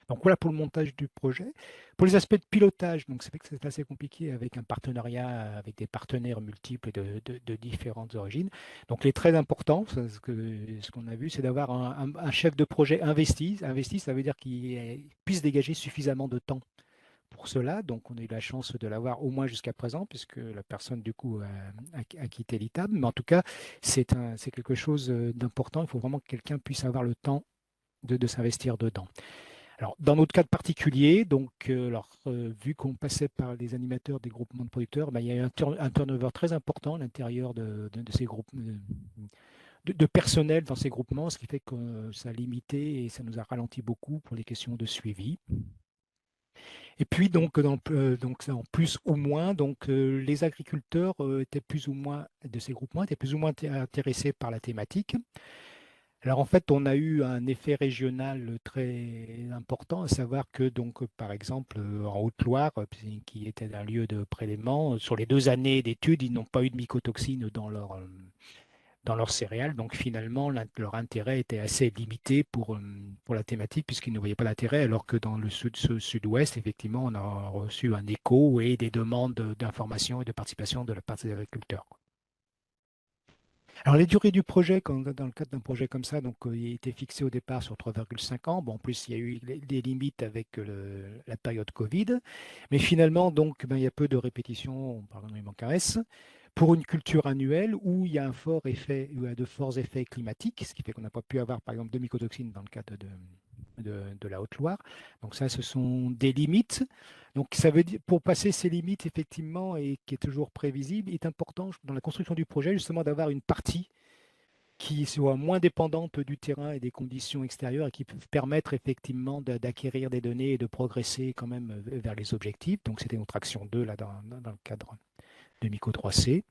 Donc voilà pour le montage du projet. Pour les aspects de pilotage, donc c'est vrai que c'est assez compliqué avec un partenariat avec des partenaires multiples de différentes origines. Donc les très importants, ce qu'on a vu, c'est d'avoir un chef de projet investi. Investi, ça veut dire qu'il puisse dégager suffisamment de temps pour cela. Donc on a eu la chance de l'avoir au moins jusqu'à présent, puisque la personne du coup a quitté l'ITAB. Mais en tout cas, c'est quelque chose d'important. Il faut vraiment que quelqu'un puisse avoir le temps de s'investir dedans. Alors, dans notre cas de particulier, donc, vu qu'on passait par les animateurs des groupements de producteurs, ben, il y a eu un turnover très important à l'intérieur de ces groupes, de personnel dans ces groupements, ce qui fait que ça a limité et ça nous a ralenti beaucoup pour les questions de suivi. Et puis, donc en plus ou moins, donc, les agriculteurs étaient plus ou moins, de ces groupements, étaient plus ou moins intéressés par la thématique. Alors en fait, on a eu un effet régional très important, à savoir que donc par exemple en Haute-Loire, qui était un lieu de prélèvement, sur les 2 années d'études, ils n'ont pas eu de mycotoxines dans leurs céréales. Donc finalement, leur intérêt était assez limité pour la thématique, puisqu'ils ne voyaient pas d'intérêt, alors que dans le sud-ouest, effectivement, on a reçu un écho et des demandes d'information et de participation de la part des agriculteurs. Alors, les durées du projet, dans le cadre d'un projet comme ça, donc, il était fixé au départ sur 3,5 ans. Bon, en plus, il y a eu des limites avec la période Covid. Mais finalement, donc, ben, il y a peu de répétitions, pardon, il manque un S, pour une culture annuelle où il y a un fort effet, où il y a de forts effets climatiques, ce qui fait qu'on n'a pas pu avoir, par exemple, de mycotoxines dans le cadre de la Haute-Loire. Donc ça, ce sont des limites. Donc ça veut dire, pour passer ces limites, effectivement, et qui est toujours prévisible, il est important dans la construction du projet, justement, d'avoir une partie qui soit moins dépendante du terrain et des conditions extérieures et qui peuvent permettre effectivement d'acquérir des données et de progresser quand même vers les objectifs. Donc c'était notre action 2 là, dans le cadre de Myco 3C.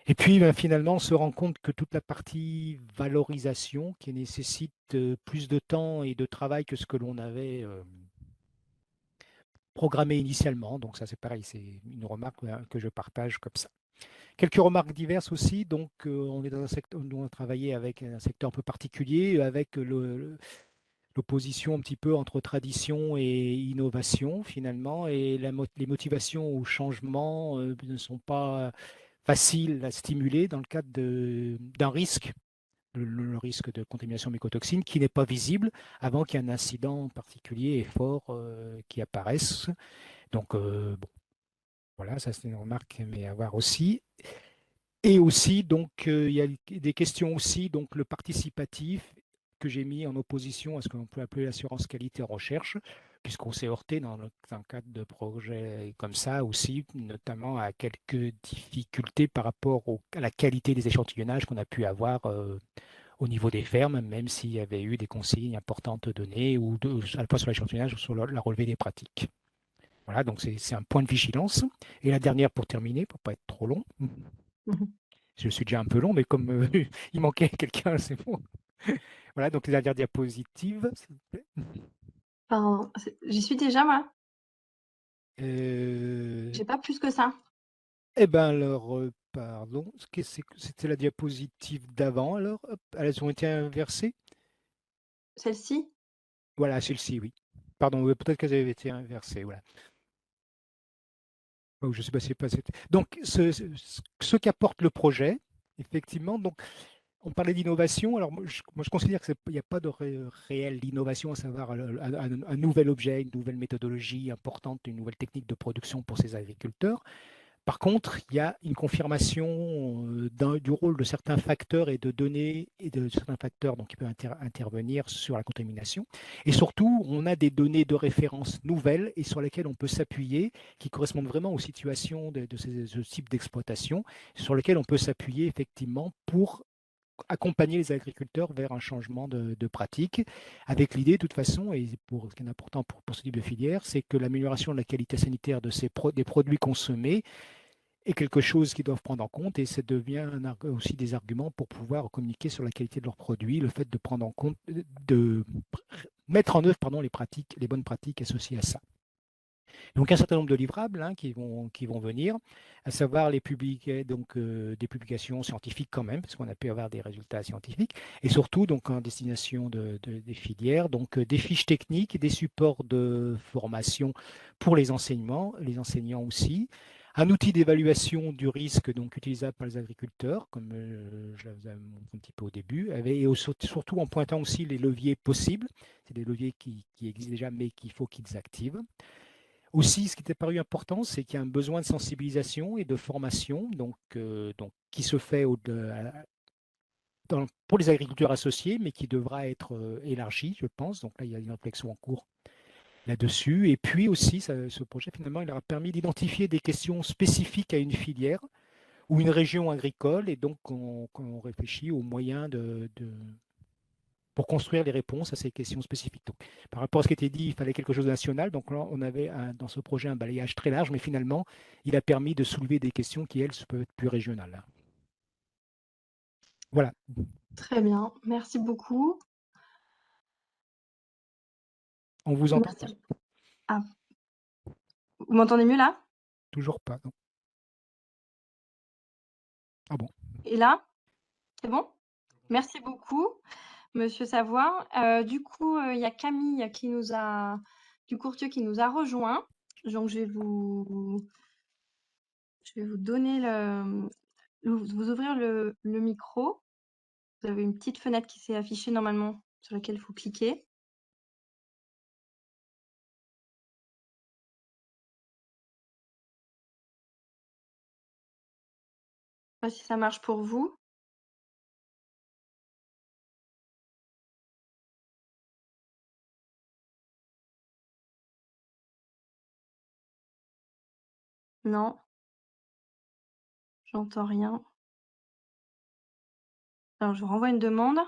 Et puis ben, finalement, on se rend compte que toute la partie valorisation qui nécessite plus de temps et de travail que ce que l'on avait programmé initialement. Donc ça c'est pareil, c'est une remarque que je partage comme ça. Quelques remarques diverses aussi. Donc, on est dans un secteur, nous on a travaillé avec un secteur un peu particulier, avec l'opposition un petit peu entre tradition et innovation finalement, et les motivations au changement ne sont pas faciles à stimuler dans le cadre d'un risque, le risque de contamination mycotoxine, qui n'est pas visible avant qu'il y ait un incident particulier et fort qui apparaisse. Donc, bon, voilà, ça c'est une remarque mais à voir aussi. Et aussi, donc, il y a des questions aussi, donc le participatif que j'ai mis en opposition à ce qu'on peut appeler l'assurance qualité recherche, puisqu'on s'est heurté dans un cadre de projet comme ça aussi, notamment à quelques difficultés par rapport à la qualité des échantillonnages qu'on a pu avoir au niveau des fermes, même s'il y avait eu des consignes importantes données, ou à la fois sur l'échantillonnage ou sur la relevée des pratiques. Voilà, donc c'est un point de vigilance. Et la dernière pour terminer, pour ne pas être trop long. Je suis déjà un peu long, mais comme il manquait quelqu'un, c'est bon. Voilà, donc les dernières diapositives, s'il vous plaît. Enfin, j'y suis déjà, moi. Euh, J'ai pas plus que ça. Eh bien, alors, pardon, c'était la diapositive d'avant, alors, hop, elles ont été inversées. Celle-ci? Voilà, celle-ci, oui. Pardon, peut-être qu'elles avaient été inversées, voilà. Oh, je ne sais pas si c'est pas. Donc, ce qu'apporte le projet, effectivement, donc, on parlait d'innovation. Alors, moi, je considère qu'il n'y a pas de réelle innovation, à savoir un nouvel objet, une nouvelle méthodologie importante, une nouvelle technique de production pour ces agriculteurs. Par contre, il y a une confirmation du rôle de certains facteurs et de données et de certains facteurs donc, qui peuvent intervenir sur la contamination. Et surtout, on a des données de référence nouvelles et sur lesquelles on peut s'appuyer, qui correspondent vraiment aux situations de ce type d'exploitation, sur lesquelles on peut s'appuyer effectivement pour accompagner les agriculteurs vers un changement de pratique, avec l'idée, de toute façon, et ce qui est important pour ce type de filière, c'est que l'amélioration de la qualité sanitaire des produits consommés est quelque chose qu'ils doivent prendre en compte, et ça devient aussi des arguments pour pouvoir communiquer sur la qualité de leurs produits, le fait de prendre en compte, de mettre en œuvre, pardon, les bonnes pratiques associées à ça. Donc un certain nombre de livrables qui vont venir, à savoir des publications scientifiques quand même, parce qu'on a pu avoir des résultats scientifiques, et surtout donc en destination des filières, donc des fiches techniques, des supports de formation pour les enseignants aussi, un outil d'évaluation du risque donc utilisable par les agriculteurs, comme je vous avais montré un petit peu au début, et surtout en pointant aussi les leviers possibles. C'est des leviers qui existent déjà, mais qu'il faut qu'ils activent. Aussi, ce qui était paru important, c'est qu'il y a un besoin de sensibilisation et de formation donc qui se fait pour les agriculteurs associés, mais qui devra être élargi, je pense. Donc là, il y a une réflexion en cours là-dessus. Et puis aussi, ce projet, finalement, il aura permis d'identifier des questions spécifiques à une filière ou une région agricole. Et donc, on réfléchit aux moyens pour construire les réponses à ces questions spécifiques. Donc, par rapport à ce qui était dit, il fallait quelque chose de national. Donc là, on avait dans ce projet un balayage très large, mais finalement, il a permis de soulever des questions qui, elles, peuvent être plus régionales. Voilà. Très bien, merci beaucoup. On vous entend pas. Merci. Ah, vous m'entendez mieux là? Toujours pas. Non. Ah bon. Et là? C'est bon? Merci beaucoup, Monsieur Savoie. Du coup, il y a Camille du Courtieu qui nous a rejoint. Donc, je vais vous donner vous ouvrir le micro. Vous avez une petite fenêtre qui s'est affichée normalement sur laquelle il faut cliquer. Je sais pas si ça marche pour vous. Non, j'entends rien. Alors, je vous renvoie une demande.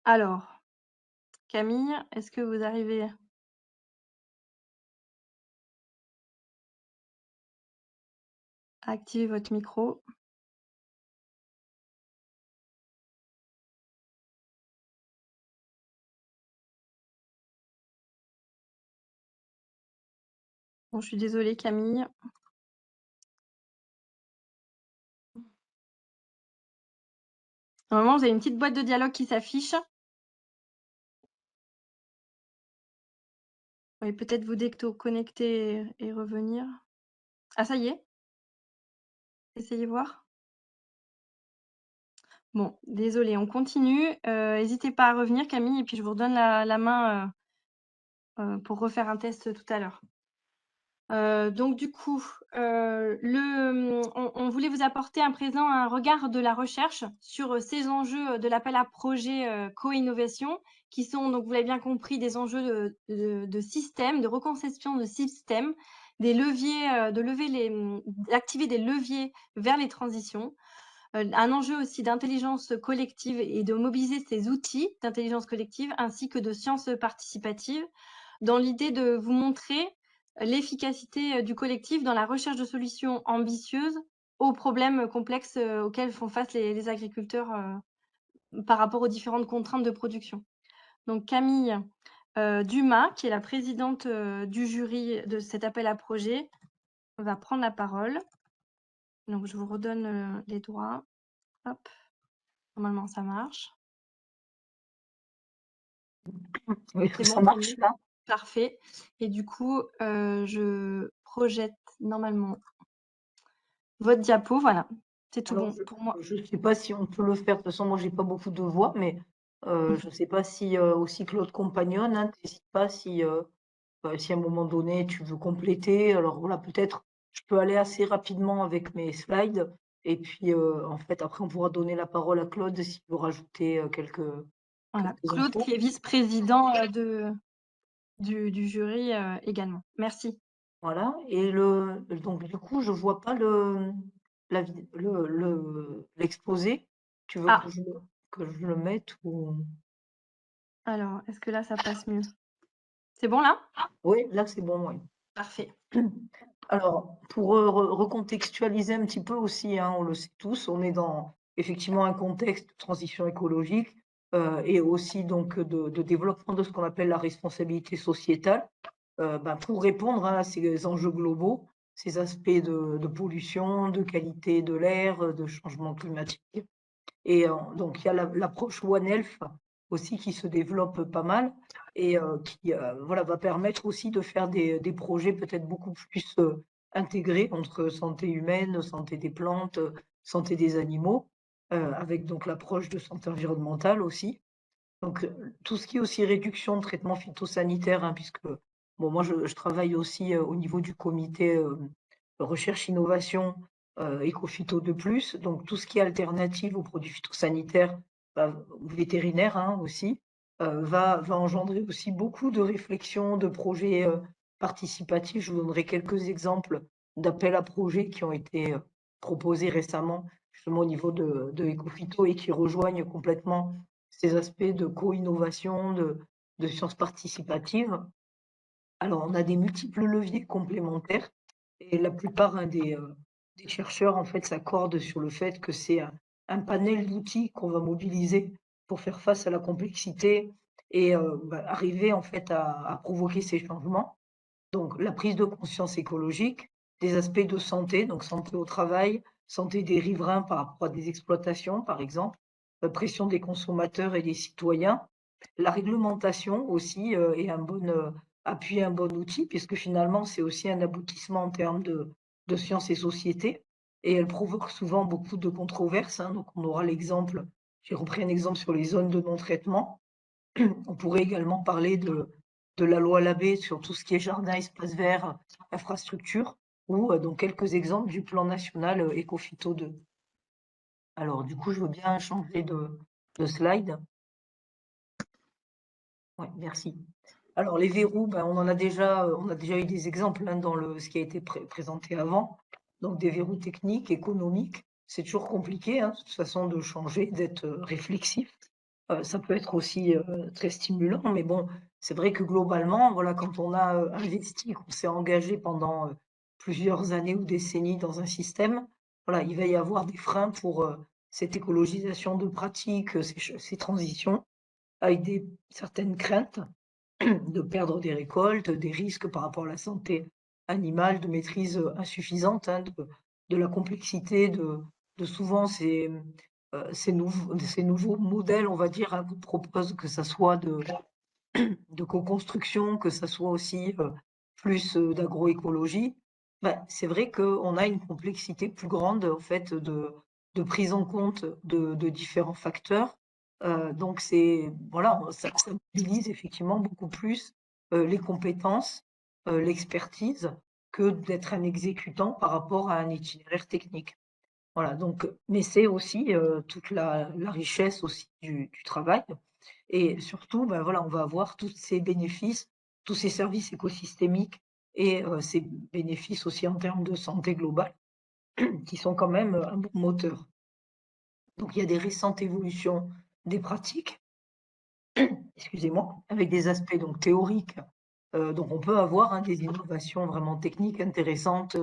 Alors, Camille, est-ce que vous arrivez à activer votre micro? Bon, je suis désolée, Camille. Normalement, vous avez une petite boîte de dialogue qui s'affiche. Vous pouvez peut-être vous déconnecter et revenir. Ah, ça y est? Essayez voir. Bon, désolée, on continue. N'hésitez pas à revenir, Camille, et puis je vous redonne la main pour refaire un test tout à l'heure. Donc du coup, on voulait vous apporter à présent un regard de la recherche sur ces enjeux de l'appel à projet co-innovation, qui sont, donc vous l'avez bien compris, des enjeux de système, de reconception de système, des leviers, d'activer des leviers vers les transitions. Un enjeu aussi d'intelligence collective et de mobiliser ces outils d'intelligence collective ainsi que de sciences participatives, dans l'idée de vous montrer l'efficacité du collectif dans la recherche de solutions ambitieuses aux problèmes complexes auxquels font face les agriculteurs par rapport aux différentes contraintes de production. Donc Camille Dumas, qui est la présidente du jury de cet appel à projet, va prendre la parole. Donc je vous redonne les droits. Hop. Normalement, ça marche. Oui, C'est ça bon, marche Camille? là? Parfait. Et du coup, je projette normalement votre diapo, voilà. C'est tout Alors, bon pour moi. je ne sais pas si on peut le faire. De toute façon, moi, j'ai pas beaucoup de voix, mais je ne sais pas si aussi Claude compagnonne. Hein, n'hésite pas si à un moment donné tu veux compléter. Alors voilà, peut-être je peux aller assez rapidement avec mes slides. Et puis, en fait, après, on pourra donner la parole à Claude s'il veut rajouter Voilà. quelques Claude infos. qui est vice-président, du jury, également. Merci. Voilà. Et donc, du coup, je vois pas l'exposé. Tu veux Ah, que je le mette ou... alors, est-ce que là, ça passe mieux? C'est bon là? Oui, là, c'est bon, oui. Parfait. Alors, pour recontextualiser un petit peu aussi, hein, on le sait tous, on est dans effectivement un contexte de transition écologique et aussi donc de développement de ce qu'on appelle la responsabilité sociétale, pour répondre à ces enjeux globaux, ces aspects de pollution, de qualité de l'air, de changement climatique. Et donc, il y a l'approche One Health aussi qui se développe pas mal et qui voilà, va permettre aussi de faire des projets peut-être beaucoup plus intégrés entre santé humaine, santé des plantes, santé des animaux, avec donc l'approche de santé environnementale aussi. Donc, tout ce qui est aussi réduction de traitement phytosanitaire, hein, puisque bon, moi, je travaille aussi au niveau du comité recherche innovation Ecophyto de plus, donc tout ce qui est alternative aux produits phytosanitaires ou vétérinaires hein, aussi, va engendrer aussi beaucoup de réflexions, de projets participatifs. Je vous donnerai quelques exemples d'appels à projets qui ont été proposés récemment, justement au niveau de Ecophyto et qui rejoignent complètement ces aspects de co-innovation, de sciences participatives. Alors, on a des multiples leviers complémentaires et la plupart des chercheurs, en fait, s'accordent sur le fait que c'est un panel d'outils qu'on va mobiliser pour faire face à la complexité et arriver, en fait, à provoquer ces changements. Donc, la prise de conscience écologique, des aspects de santé, donc santé au travail, santé des riverains par rapport à des exploitations, par exemple, pression des consommateurs et des citoyens. La réglementation aussi est un bon appui, un bon outil, puisque finalement, c'est aussi un aboutissement en termes de sciences et société. Et elle provoque souvent beaucoup de controverses. Hein. Donc, on aura l'exemple, j'ai repris un exemple sur les zones de non-traitement. On pourrait également parler de la loi Labbé sur tout ce qui est jardin, espace vert, infrastructure, ou donc quelques exemples du plan national Ecophyto 2. Alors, du coup, je veux bien changer de slide. Oui, merci. Alors, les verrous, on a déjà eu des exemples hein, dans ce qui a été présenté avant. Donc, des verrous techniques, économiques. C'est toujours compliqué, hein, de toute façon, de changer, d'être réflexif. Ça peut être aussi très stimulant, mais bon, c'est vrai que globalement, voilà, quand on a investi, qu'on s'est engagé pendant plusieurs années ou décennies dans un système, voilà, il va y avoir des freins pour cette écologisation de pratiques, ces transitions, avec certaines craintes de perdre des récoltes, des risques par rapport à la santé animale, de maîtrise insuffisante hein, de la complexité de souvent ces nouveaux modèles, on va dire, hein, qu'on propose, que ça soit de co-construction, que ça soit aussi plus d'agroécologie. C'est vrai qu'on a une complexité plus grande en fait de prise en compte de différents facteurs. Donc voilà, ça mobilise effectivement beaucoup plus les compétences, l'expertise, que d'être un exécutant par rapport à un itinéraire technique. Voilà, donc, mais c'est aussi toute la richesse aussi du travail. Et surtout, voilà, on va avoir tous ces bénéfices, tous ces services écosystémiques et ces bénéfices aussi en termes de santé globale, qui sont quand même un bon moteur. Donc, il y a des récentes évolutions des pratiques, excusez-moi, avec des aspects donc théoriques. Donc, on peut avoir hein, des innovations vraiment techniques intéressantes.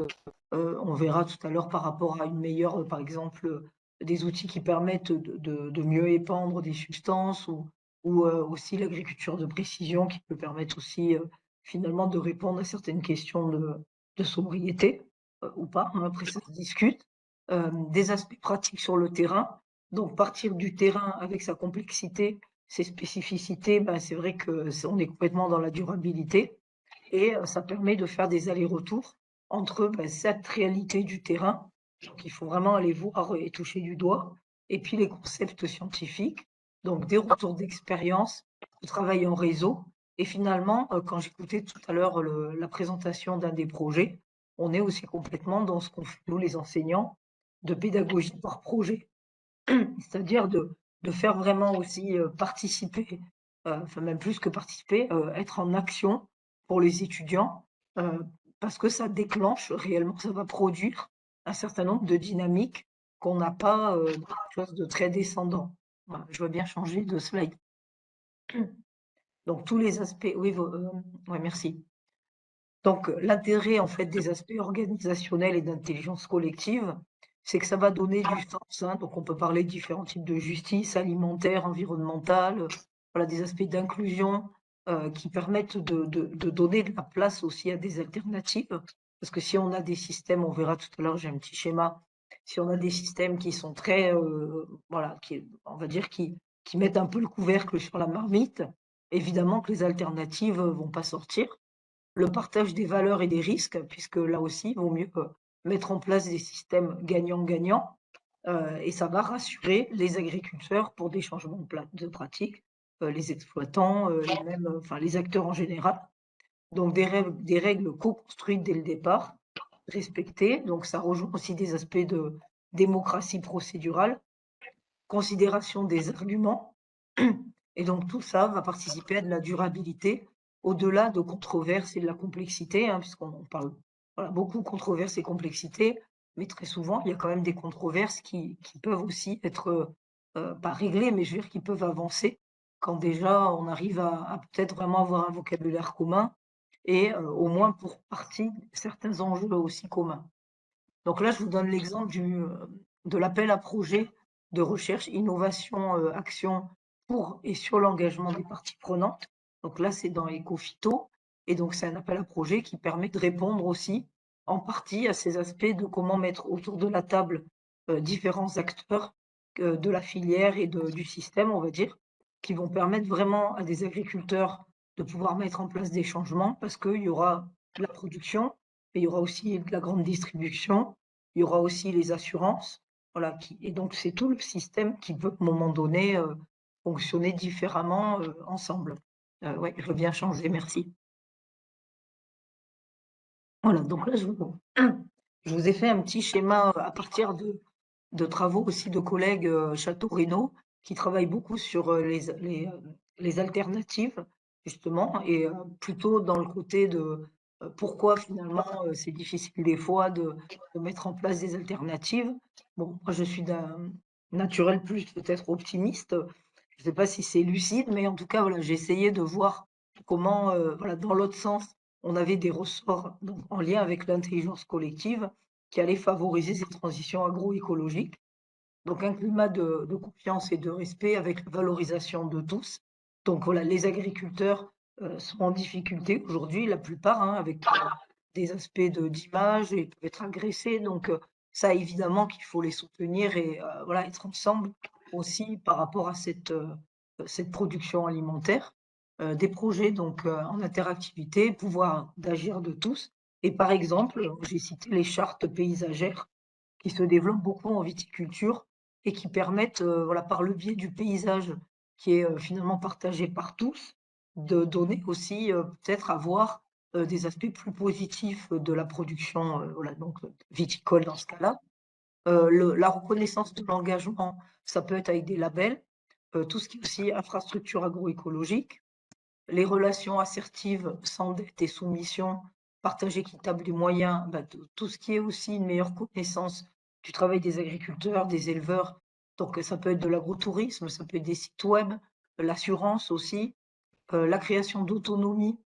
On verra tout à l'heure par rapport à une meilleure, par exemple, des outils qui permettent de mieux épandre des substances ou aussi l'agriculture de précision qui peut permettre aussi finalement de répondre à certaines questions de sobriété ou pas. Hein, après, ça se discute. Des aspects pratiques sur le terrain. Donc, partir du terrain avec sa complexité ces spécificités, c'est vrai qu'on est complètement dans la durabilité et ça permet de faire des allers-retours entre cette réalité du terrain, donc il faut vraiment aller voir et toucher du doigt, et puis les concepts scientifiques, donc des retours d'expérience, le travail en réseau. Et finalement, quand j'écoutais tout à l'heure la présentation d'un des projets, on est aussi complètement dans ce qu'on fait, nous les enseignants, de pédagogie par projet. C'est-à-dire de faire vraiment aussi participer, enfin même plus que participer, être en action pour les étudiants, parce que ça déclenche réellement, ça va produire un certain nombre de dynamiques qu'on n'a pas dans quelque chose de très descendant. Voilà, je veux bien changer de slide. Donc tous les aspects, oui, ouais, merci. Donc l'intérêt en fait des aspects organisationnels et d'intelligence collective, c'est que ça va donner du sens, hein. Donc on peut parler de différents types de justice alimentaire, environnementale, voilà, des aspects d'inclusion qui permettent de donner de la place aussi à des alternatives. Parce que si on a des systèmes, on verra tout à l'heure, j'ai un petit schéma, si on a des systèmes qui sont très, voilà, on va dire, qui mettent un peu le couvercle sur la marmite, évidemment que les alternatives vont pas sortir. Le partage des valeurs et des risques, puisque là aussi, il vaut mieux mettre en place des systèmes gagnant-gagnant, et ça va rassurer les agriculteurs pour des changements de pratiques, les exploitants, enfin, les acteurs en général. Donc des règles co-construites dès le départ, respectées. Donc ça rejoint aussi des aspects de démocratie procédurale, considération des arguments. Et donc tout ça va participer à de la durabilité, au-delà de controverses et de la complexité, hein, puisqu'on parle voilà, beaucoup de controverses et complexité, mais très souvent, il y a quand même des controverses qui peuvent aussi être, pas réglées, mais je veux dire qui peuvent avancer quand déjà on arrive à peut-être vraiment avoir un vocabulaire commun et au moins pour partie certains enjeux aussi communs. Donc là, je vous donne l'exemple de l'appel à projet de recherche, innovation, action pour et sur l'engagement des parties prenantes. Donc là, c'est dans Ecophyto. Et donc, c'est un appel à projet qui permet de répondre aussi en partie à ces aspects de comment mettre autour de la table différents acteurs de la filière et du système, on va dire, qui vont permettre vraiment à des agriculteurs de pouvoir mettre en place des changements parce qu'il y aura de la production, mais il y aura aussi de la grande distribution, il y aura aussi les assurances, voilà, et donc c'est tout le système qui peut, à un moment donné, fonctionner différemment, ensemble. Ouais, je veux bien changer, merci. Voilà, donc là, je vous ai fait un petit schéma à partir de travaux aussi de collègues, Château-Renaud, qui travaillent beaucoup sur, les alternatives, justement, et plutôt dans le côté de, pourquoi finalement, c'est difficile des fois de mettre en place des alternatives. Bon, moi je suis d'un naturel plus peut-être optimiste, je sais pas si c'est lucide, mais en tout cas, voilà, j'ai essayé de voir comment, voilà, dans l'autre sens, on avait des ressorts donc en lien avec l'intelligence collective qui allait favoriser ces transitions agroécologiques. Donc un climat de confiance et de respect avec la valorisation de tous. Donc voilà, les agriculteurs sont en difficulté aujourd'hui, la plupart, hein, avec des aspects d'image et peuvent être agressés. Donc ça, évidemment qu'il faut les soutenir et voilà, être ensemble aussi par rapport à cette production alimentaire. Des projets donc en interactivité, pouvoir d'agir de tous. Et par exemple, j'ai cité les chartes paysagères qui se développent beaucoup en viticulture et qui permettent, voilà, par le biais du paysage qui est, finalement partagé par tous, de donner aussi, peut-être avoir, des aspects plus positifs de la production, voilà, donc viticole dans ce cas-là. La reconnaissance de l'engagement, ça peut être avec des labels, tout ce qui est aussi infrastructure agroécologique, les relations assertives sans dette et soumission, partage équitable des moyens, tout ce qui est aussi une meilleure connaissance du travail des agriculteurs, des éleveurs. Donc ça peut être de l'agrotourisme, ça peut être des sites web, l'assurance aussi, la création d'autonomie,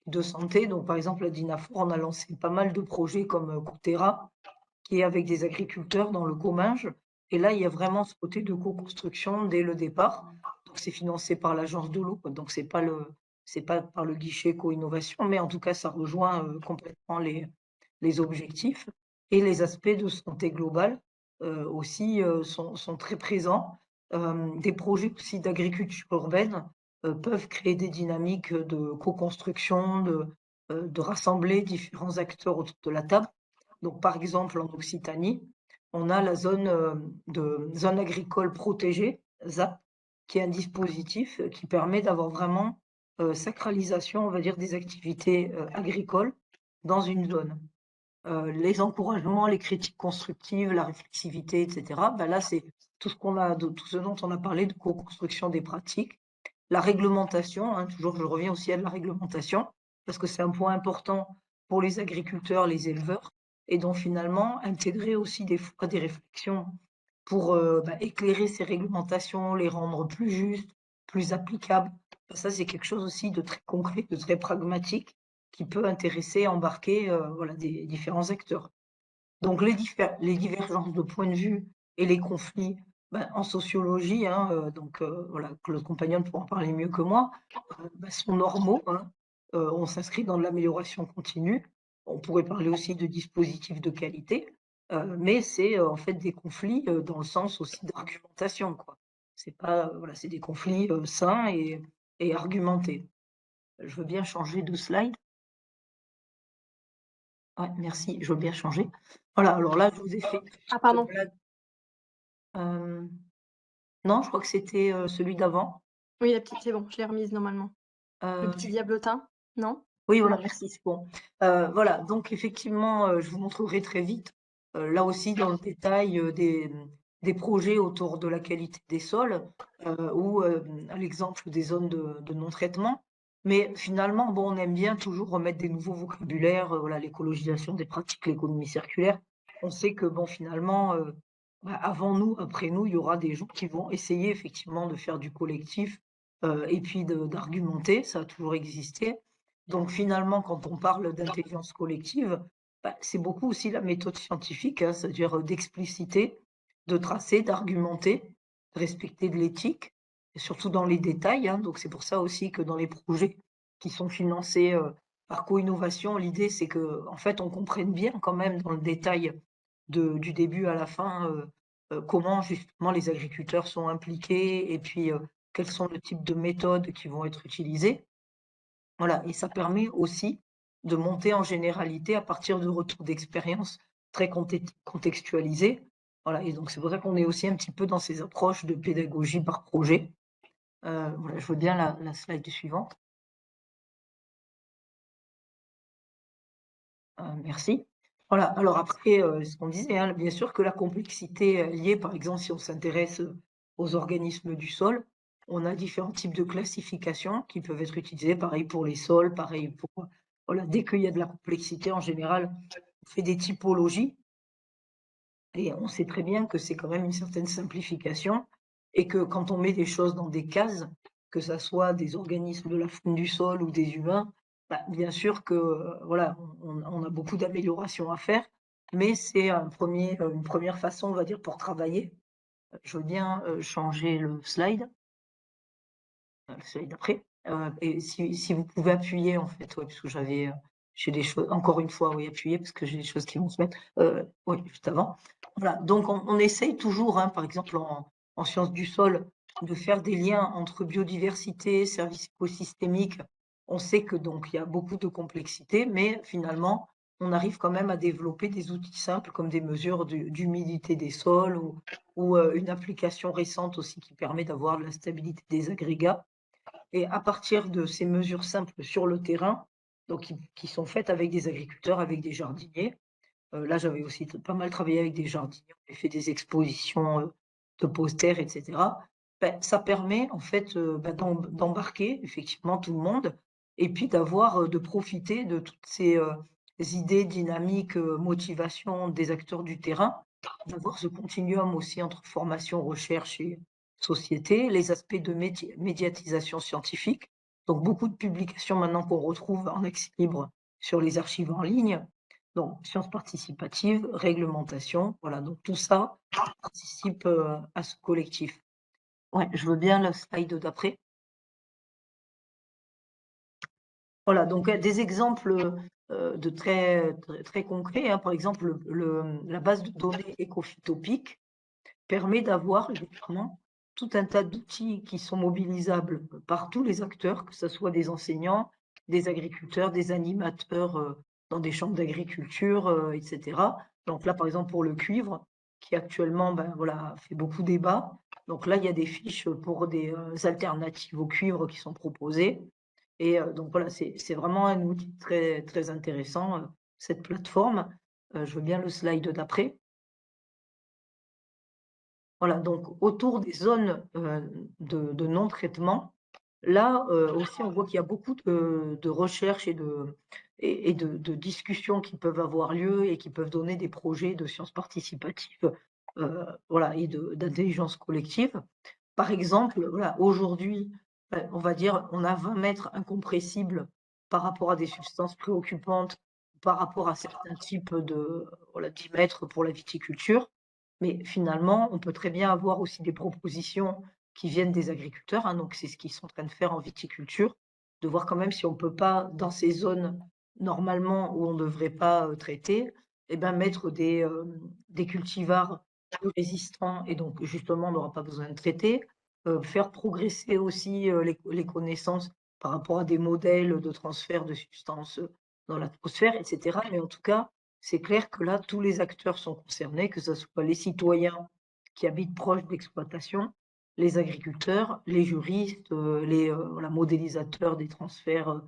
de santé. Donc par exemple, à Dinafour, on a lancé pas mal de projets comme Coterra, qui est avec des agriculteurs dans le Comminges. Et là, il y a vraiment ce côté de co-construction dès le départ. Donc, c'est financé par l'Agence de l'eau. Donc, c'est pas par le guichet co-innovation, mais en tout cas, ça rejoint complètement les objectifs. Et les aspects de santé globale aussi sont très présents. Des projets aussi d'agriculture urbaine peuvent créer des dynamiques de co-construction, de rassembler différents acteurs autour de la table. Donc, par exemple, en Occitanie, on a la zone agricole protégée, ZAP, qui est un dispositif qui permet d'avoir vraiment sacralisation, on va dire, des activités agricoles dans une zone. Les encouragements, les critiques constructives, la réflexivité, etc. Ben là, c'est tout ce dont on a parlé de co-construction des pratiques. La réglementation, hein, toujours, je reviens aussi à la réglementation, parce que c'est un point important pour les agriculteurs, les éleveurs, et donc finalement, intégrer aussi des fois des réflexions pour éclairer ces réglementations, les rendre plus justes, plus applicables. Ça, c'est quelque chose aussi de très concret, de très pragmatique, qui peut intéresser, embarquer voilà, des différents acteurs. Donc les divergences de points de vue et les conflits en sociologie, hein, voilà, Claude Compagnon pourra en parler mieux que moi, sont normaux. Hein. On s'inscrit dans de l'amélioration continue. On pourrait parler aussi de dispositifs de qualité, mais c'est en fait des conflits dans le sens aussi d'argumentation, quoi. C'est pas, voilà, c'est des conflits sains et argumentés. Je veux bien changer de slide. Ouais, merci, je veux bien changer. Voilà, alors là, je vous ai fait une Ah, petite pardon. blague. Non, je crois que c'était celui d'avant. Oui, la petite, c'est bon, je l'ai remise normalement. Le Euh, petit diablotin, non? oui, voilà, Non. merci, c'est bon. Voilà, donc effectivement, je vous montrerai très vite, là aussi dans le détail, des projets autour de la qualité des sols ou à l'exemple des zones de non-traitement. Mais finalement, bon, on aime bien toujours remettre des nouveaux vocabulaires, voilà, l'écologisation des pratiques, l'économie circulaire. On sait que, bon, finalement, avant nous, après nous, il y aura des gens qui vont essayer effectivement de faire du collectif et puis d'argumenter, ça a toujours existé. Donc finalement, quand on parle d'intelligence collective, c'est beaucoup aussi la méthode scientifique, hein, c'est-à-dire d'expliciter, de tracer, d'argumenter, de respecter de l'éthique, et surtout dans les détails. Hein. Donc c'est pour ça aussi que dans les projets qui sont financés par co-innovation, l'idée c'est que en fait on comprenne bien quand même dans le détail du début à la fin comment justement les agriculteurs sont impliqués et puis quels sont le type de méthodes qui vont être utilisées. Voilà, et ça permet aussi de monter en généralité à partir de retours d'expérience très contextualisés. Voilà, et donc c'est pour ça qu'on est aussi un petit peu dans ces approches de pédagogie par projet. Voilà, je veux bien la slide suivante. Merci. Voilà, alors après, ce qu'on disait, hein, bien sûr que la complexité liée, par exemple, si on s'intéresse aux organismes du sol, on a différents types de classifications qui peuvent être utilisées, pareil pour les sols, pareil pour, voilà, dès qu'il y a de la complexité, en général, on fait des typologies et on sait très bien que c'est quand même une certaine simplification et que quand on met des choses dans des cases, que ça soit des organismes de la faune du sol ou des humains, bien sûr que voilà, on a beaucoup d'améliorations à faire, mais c'est une première façon, on va dire, pour travailler. Je veux bien changer le slide d'après. Et si vous pouvez appuyer, en fait, ouais, parce que j'ai des choses, encore une fois, oui, appuyer, parce que j'ai des choses qui vont se mettre, oui, juste avant. Voilà, donc on essaye toujours, hein, par exemple en sciences du sol, de faire des liens entre biodiversité, services écosystémiques. On sait que donc il y a beaucoup de complexité, mais finalement, on arrive quand même à développer des outils simples comme des mesures d'humidité des sols ou une application récente aussi qui permet d'avoir de la stabilité des agrégats. Et à partir de ces mesures simples sur le terrain, donc qui sont faites avec des agriculteurs, avec des jardiniers. Là, j'avais aussi pas mal travaillé avec des jardiniers, on a fait des expositions de posters, etc. Ça permet en fait d'embarquer effectivement tout le monde et puis de profiter de toutes ces idées, dynamiques, motivations des acteurs du terrain, d'avoir ce continuum aussi entre formation, recherche et société, les aspects de médiatisation scientifique, donc beaucoup de publications maintenant qu'on retrouve en accès libre sur les archives en ligne, donc sciences participatives, réglementation, voilà, donc tout ça participe à ce collectif. Ouais, je veux bien le slide d'après. Voilà, donc des exemples de très concrets, hein, par exemple la base de données écophytopique permet d'avoir justement tout un tas d'outils qui sont mobilisables par tous les acteurs, que ce soit des enseignants, des agriculteurs, des animateurs dans des chambres d'agriculture, etc. Donc là, par exemple, pour le cuivre, qui actuellement voilà, fait beaucoup débat. Donc là, il y a des fiches pour des alternatives au cuivre qui sont proposées. Et donc voilà, c'est vraiment un outil très, très intéressant, cette plateforme. Je veux bien le slide d'après. Voilà, donc autour des zones de non-traitement, là aussi on voit qu'il y a beaucoup de recherches et de discussions qui peuvent avoir lieu et qui peuvent donner des projets de sciences participatives voilà, et d'intelligence collective. Par exemple, voilà, aujourd'hui, on va dire, on a 20 mètres incompressibles par rapport à des substances préoccupantes, par rapport à certains types de, voilà, 10 mètres pour la viticulture. Mais finalement, on peut très bien avoir aussi des propositions qui viennent des agriculteurs, hein, donc c'est ce qu'ils sont en train de faire en viticulture, de voir quand même si on ne peut pas, dans ces zones normalement où on ne devrait pas traiter, eh ben, mettre des cultivars plus résistants et donc justement on n'aura pas besoin de traiter, faire progresser aussi les connaissances par rapport à des modèles de transfert de substances dans l'atmosphère, etc. Mais en tout cas, c'est clair que là, tous les acteurs sont concernés, que ce soit les citoyens qui habitent proches d'exploitation, les agriculteurs, les juristes, les voilà, modélisateurs des transferts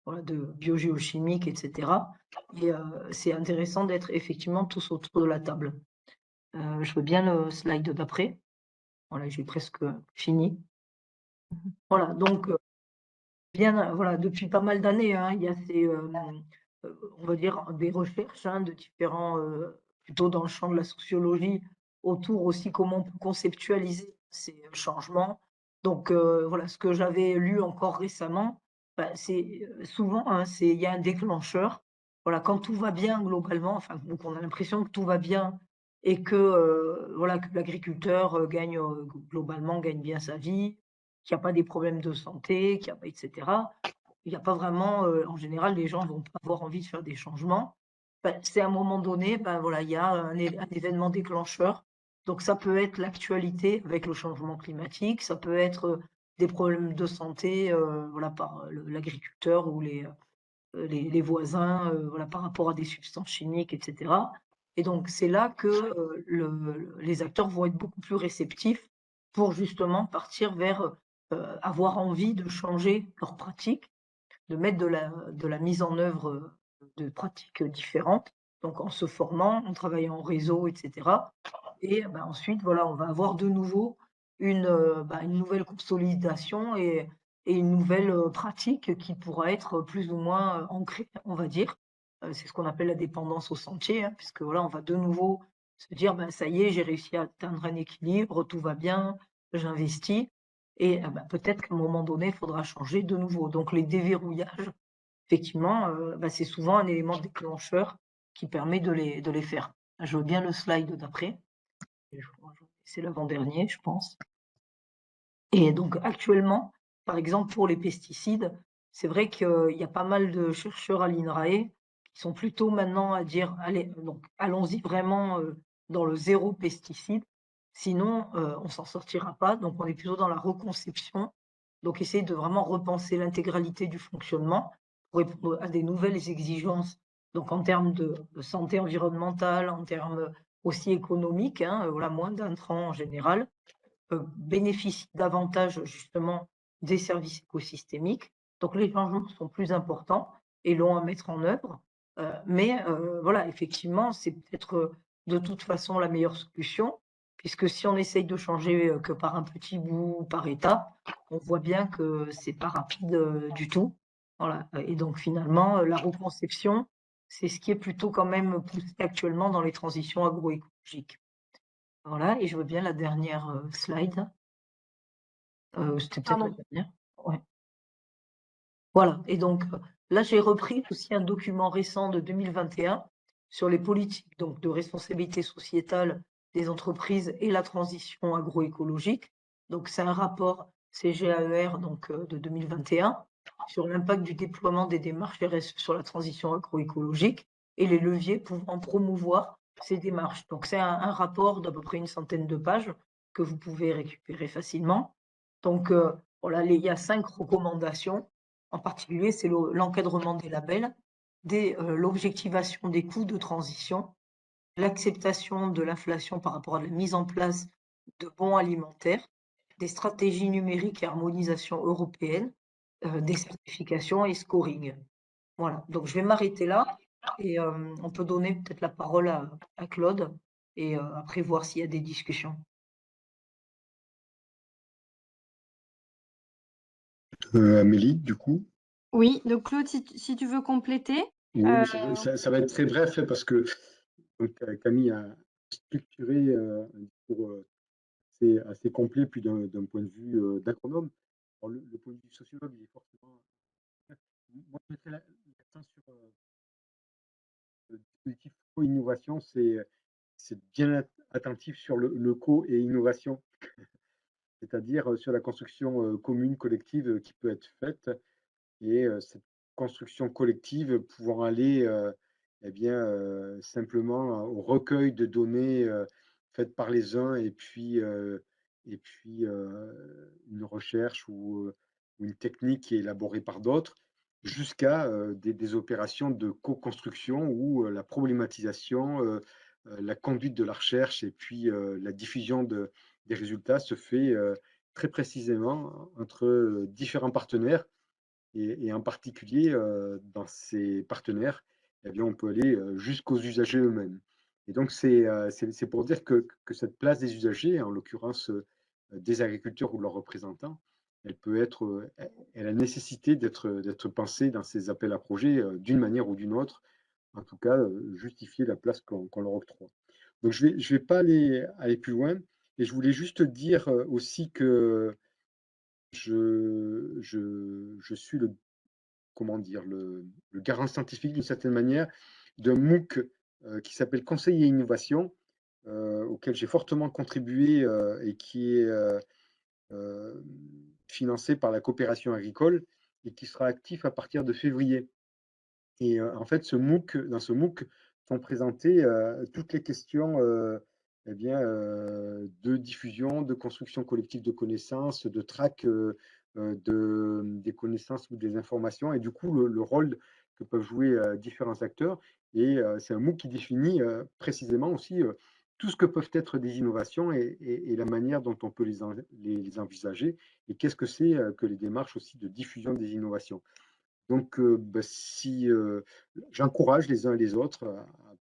voilà, de biogéochimiques, etc. Et c'est intéressant d'être effectivement tous autour de la table. Je veux bien le slide d'après. Voilà, j'ai presque fini. Voilà, donc bien, voilà, depuis pas mal d'années, hein, il y a ces, on va dire, des recherches hein, de différents, plutôt dans le champ de la sociologie, autour aussi comment on peut conceptualiser ces changements. Donc voilà, ce que j'avais lu encore récemment, c'est souvent, hein, il y a un déclencheur. Voilà, quand tout va bien globalement, enfin, donc on a l'impression que tout va bien et que, voilà, que l'agriculteur gagne globalement gagne bien sa vie, qu'il n'y a pas des problèmes de santé, qu'il y a pas, etc. Il n'y a pas vraiment, en général, les gens vont pas avoir envie de faire des changements. C'est à un moment donné, voilà, il y a un événement déclencheur. Donc ça peut être l'actualité avec le changement climatique, ça peut être des problèmes de santé, voilà, par l'agriculteur ou les voisins, voilà, par rapport à des substances chimiques, etc. Et donc c'est là que les acteurs vont être beaucoup plus réceptifs pour justement partir vers avoir envie de changer leurs pratiques, de mettre de la mise en œuvre de pratiques différentes, donc en se formant, en travaillant en réseau, etc. Et ensuite, voilà, on va avoir de nouveau une nouvelle consolidation et une nouvelle pratique qui pourra être plus ou moins ancrée, on va dire. C'est ce qu'on appelle la dépendance au sentier, hein, puisque voilà, on va de nouveau se dire, ça y est, j'ai réussi à atteindre un équilibre, tout va bien, j'investis. Et peut-être qu'à un moment donné, il faudra changer de nouveau. Donc les déverrouillages, effectivement, c'est souvent un élément déclencheur qui permet de les faire. Je veux bien le slide d'après. C'est l'avant-dernier, je pense. Et donc actuellement, par exemple pour les pesticides, c'est vrai qu'il y a pas mal de chercheurs à l'INRAE qui sont plutôt maintenant à dire allez, donc allons-y vraiment dans le zéro pesticide, sinon on s'en sortira pas. Donc on est plutôt dans la reconception, donc essayer de vraiment repenser l'intégralité du fonctionnement pour répondre à des nouvelles exigences, donc en termes de santé environnementale, en termes aussi économiques, hein, voilà, moins d'intrants en général, bénéficient davantage justement des services écosystémiques. Donc les changements sont plus importants et longs à mettre en œuvre. Mais voilà, effectivement, c'est peut-être de toute façon la meilleure solution, puisque si on essaye de changer que par un petit bout, par étape, on voit bien que c'est pas rapide du tout. Voilà. Et donc finalement, la reconception, c'est ce qui est plutôt quand même poussé actuellement dans les transitions agroécologiques. Voilà, et je veux bien la dernière slide. C'était peut-être la Pardon. dernière? Ouais. Voilà, et donc là, j'ai repris aussi un document récent de 2021 sur les politiques donc de responsabilité sociétale des entreprises et la transition agroécologique. Donc c'est un rapport CGAER donc de 2021 sur l'impact du déploiement des démarches RSE sur la transition agroécologique et les leviers pouvant promouvoir ces démarches. Donc c'est un rapport d'à peu près une centaine de pages que vous pouvez récupérer facilement. Donc, voilà, il y a 5 recommandations. En particulier, c'est l'encadrement des labels, l'objectivation des coûts de transition, l'acceptation de l'inflation par rapport à la mise en place de bons alimentaires, des stratégies numériques et harmonisation européenne, des certifications et scoring. Voilà, donc je vais m'arrêter là et on peut donner peut-être la parole à Claude et après voir s'il y a des discussions. Amélie, du coup. Oui, donc Claude, si tu veux compléter. Oui, mais ça va être très bref parce que donc, Camille a structuré un discours assez complet, puis d'un point de vue d'agronome. Alors, le point de vue sociologue, il est forcément. Moi, je mettrais l'accent sur le dispositif co-innovation, c'est bien attentif sur le co et innovation, c'est-à-dire sur la construction commune, collective qui peut être faite. Et cette construction collective pouvant aller eh bien, simplement au recueil de données faites par les uns et puis une recherche ou une technique qui est élaborée par d'autres, jusqu'à des opérations de co-construction où la problématisation, la conduite de la recherche et puis la diffusion des résultats se fait très précisément entre différents partenaires et en particulier, dans ces partenaires, eh bien, on peut aller jusqu'aux usagers eux-mêmes. Et donc, c'est pour dire que cette place des usagers, en l'occurrence des agriculteurs ou de leurs représentants, elle a nécessité d'être pensée dans ces appels à projets d'une manière ou d'une autre, en tout cas, justifier la place qu'on leur octroie. Donc, je vais pas aller plus loin, et je voulais juste dire aussi que je suis comment dire, le garant scientifique d'une certaine manière d'un MOOC qui s'appelle Conseil et Innovation, auquel j'ai fortement contribué et qui est financé par la coopération agricole et qui sera actif à partir de février. Et en fait, dans ce MOOC sont présentées toutes les questions eh bien, de diffusion, de construction collective de connaissances, de traque des connaissances ou des informations, et du coup, le rôle que peuvent jouer différents acteurs. Et c'est un MOOC qui définit précisément aussi tout ce que peuvent être des innovations et la manière dont on peut les envisager, et qu'est-ce que c'est que les démarches aussi de diffusion des innovations. Donc, si j'encourage les uns et les autres à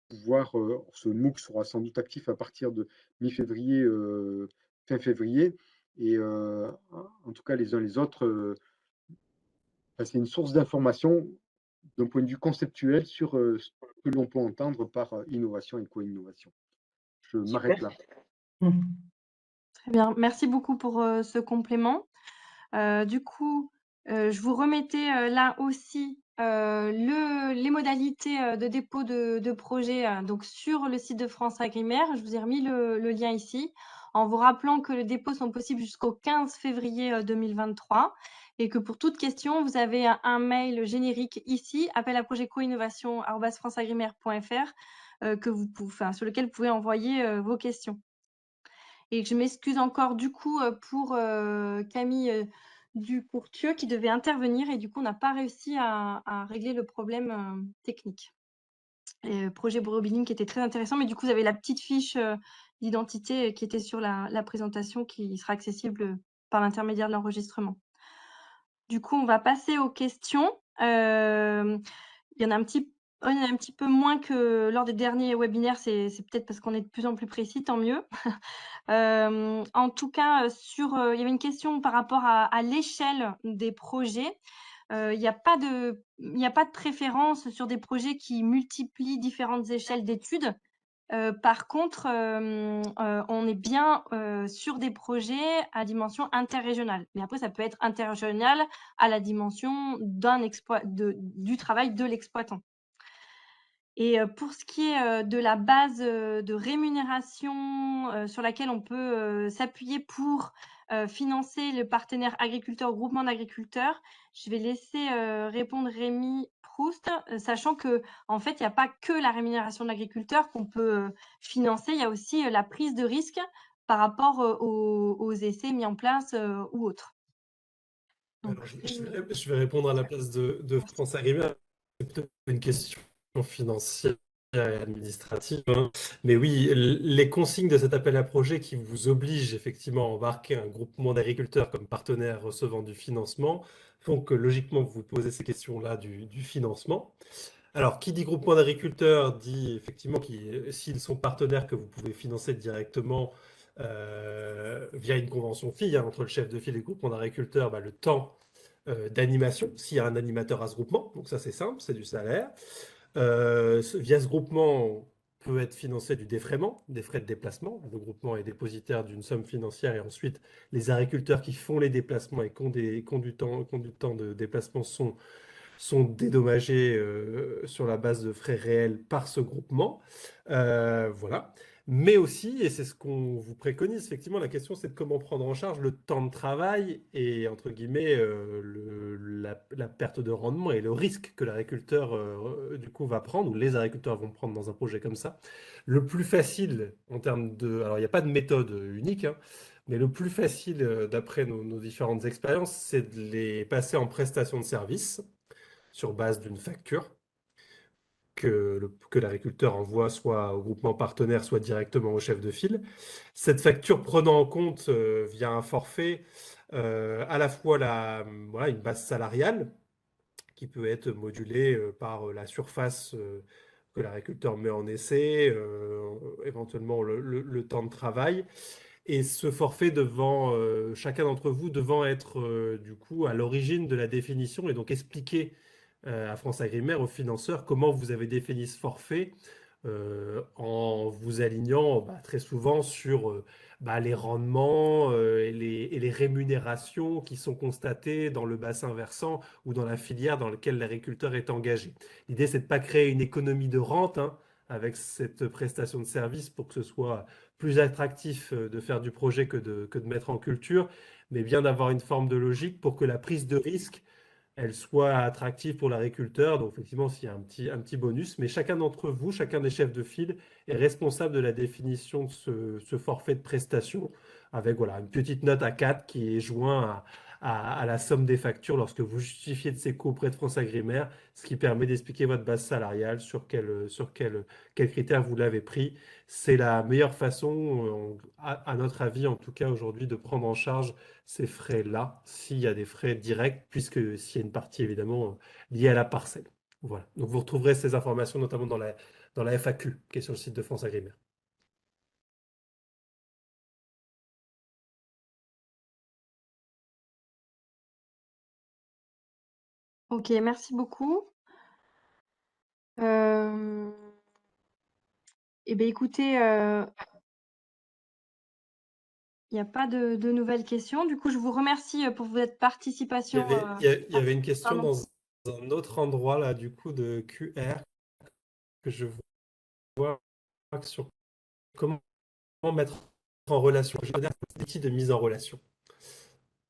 pouvoir, ce MOOC sera sans doute actif à partir de mi-février, fin février, et en tout cas les uns les autres, c'est une source d'information d'un point de vue conceptuel sur ce que l'on peut entendre par innovation et co-innovation. Je m'arrête là. Mmh. Très bien, merci beaucoup pour ce complément. Du coup, je vous remettais là aussi les modalités de dépôt de projet donc sur le site de France Agrimaire. Je vous ai remis le lien ici, en vous rappelant que les dépôts sont possibles jusqu'au 15 février 2023 et que pour toute question, vous avez un mail générique ici, appel à projet co-innovation@franceagrimaire.fr sur lequel vous pouvez envoyer vos questions. Et je m'excuse encore du coup pour Camille Ducourtieu qui devait intervenir et du coup on n'a pas réussi à régler le problème technique. Et projet Borobiline qui était très intéressant, mais du coup vous avez la petite fiche d'identité qui était sur la présentation qui sera accessible par l'intermédiaire de l'enregistrement. Du coup on va passer aux questions. Il y en a un petit peu moins que lors des derniers webinaires, c'est peut-être parce qu'on est de plus en plus précis, tant mieux. En tout cas, il y avait une question par rapport à l'échelle des projets. Il n'y a pas de préférence sur des projets qui multiplient différentes échelles d'études. Par contre, on est bien sur des projets à dimension interrégionale. Mais après, ça peut être interrégional à la dimension du travail de l'exploitant. Et pour ce qui est de la base de rémunération sur laquelle on peut s'appuyer pour financer le partenaire agriculteur, groupement d'agriculteurs, je vais laisser répondre Rémi Proust, sachant que en fait, il n'y a pas que la rémunération de l'agriculteur qu'on peut financer, il y a aussi la prise de risque par rapport aux essais mis en place ou autres. Donc, Alors, je vais répondre à la place de France Agrimaire. C'est plutôt une question financière et administrative, hein. Mais oui, les consignes de cet appel à projet qui vous obligent effectivement à embarquer un groupement d'agriculteurs comme partenaire recevant du financement font que logiquement vous vous posez ces questions-là du financement. Alors, qui dit groupement d'agriculteurs dit effectivement s'ils sont partenaires que vous pouvez financer directement via une convention fille, hein, entre le chef de file et le groupement d'agriculteurs, le temps d'animation, s'il y a un animateur à ce groupement. Donc ça, c'est simple, c'est du salaire. Via ce groupement peut être financé du défraiement, des frais de déplacement. Le groupement est dépositaire d'une somme financière et ensuite les agriculteurs qui font les déplacements et qui ont du temps de déplacement sont dédommagés sur la base de frais réels par ce groupement. Voilà. Mais aussi, et c'est ce qu'on vous préconise, effectivement, la question c'est de comment prendre en charge le temps de travail et, entre guillemets, la perte de rendement et le risque que l'agriculteur, du coup, va prendre, ou les agriculteurs vont prendre dans un projet comme ça. Le plus facile en termes de... Alors, il n'y a pas de méthode unique, hein, mais le plus facile, d'après nos différentes expériences, c'est de les passer en prestation de service sur base d'une facture que l'agriculteur envoie soit au groupement partenaire, soit directement au chef de file. Cette facture prenant en compte via un forfait à la fois voilà, une base salariale qui peut être modulée par la surface que l'agriculteur met en essai, éventuellement le temps de travail. Et ce forfait devant, chacun d'entre vous devant être du coup à l'origine de la définition et donc expliquer à France Agrimaire, aux financeurs, comment vous avez défini ce forfait en vous alignant très souvent sur les rendements et les rémunérations qui sont constatées dans le bassin versant ou dans la filière dans laquelle l'agriculteur est engagé. L'idée, c'est de ne pas créer une économie de rente, hein, avec cette prestation de service pour que ce soit plus attractif de faire du projet que de mettre en culture, mais bien d'avoir une forme de logique pour que la prise de risque elle soit attractive pour l'agriculteur. Donc, effectivement, s'il y a un petit bonus, mais chacun d'entre vous, chacun des chefs de file est responsable de la définition de ce forfait de prestation avec voilà, une petite note à 4 qui est joint à la somme des factures lorsque vous justifiez de ces coûts auprès de France Agrimaire, ce qui permet d'expliquer votre base salariale, sur quel critères vous l'avez pris. C'est la meilleure façon, à notre avis en tout cas aujourd'hui, de prendre en charge ces frais-là, s'il y a des frais directs, puisque s'il y a une partie évidemment liée à la parcelle. Voilà. Donc vous retrouverez ces informations notamment dans la FAQ qui est sur le site de France Agrimaire. Ok, merci beaucoup. Eh bien, écoutez, il n'y a pas de nouvelles questions. Du coup, je vous remercie pour votre participation. Il y avait une question Pardon. dans un autre endroit là, du coup, de QR que je vois sur comment mettre en relation. Je veux dire, des outils de mise en relation.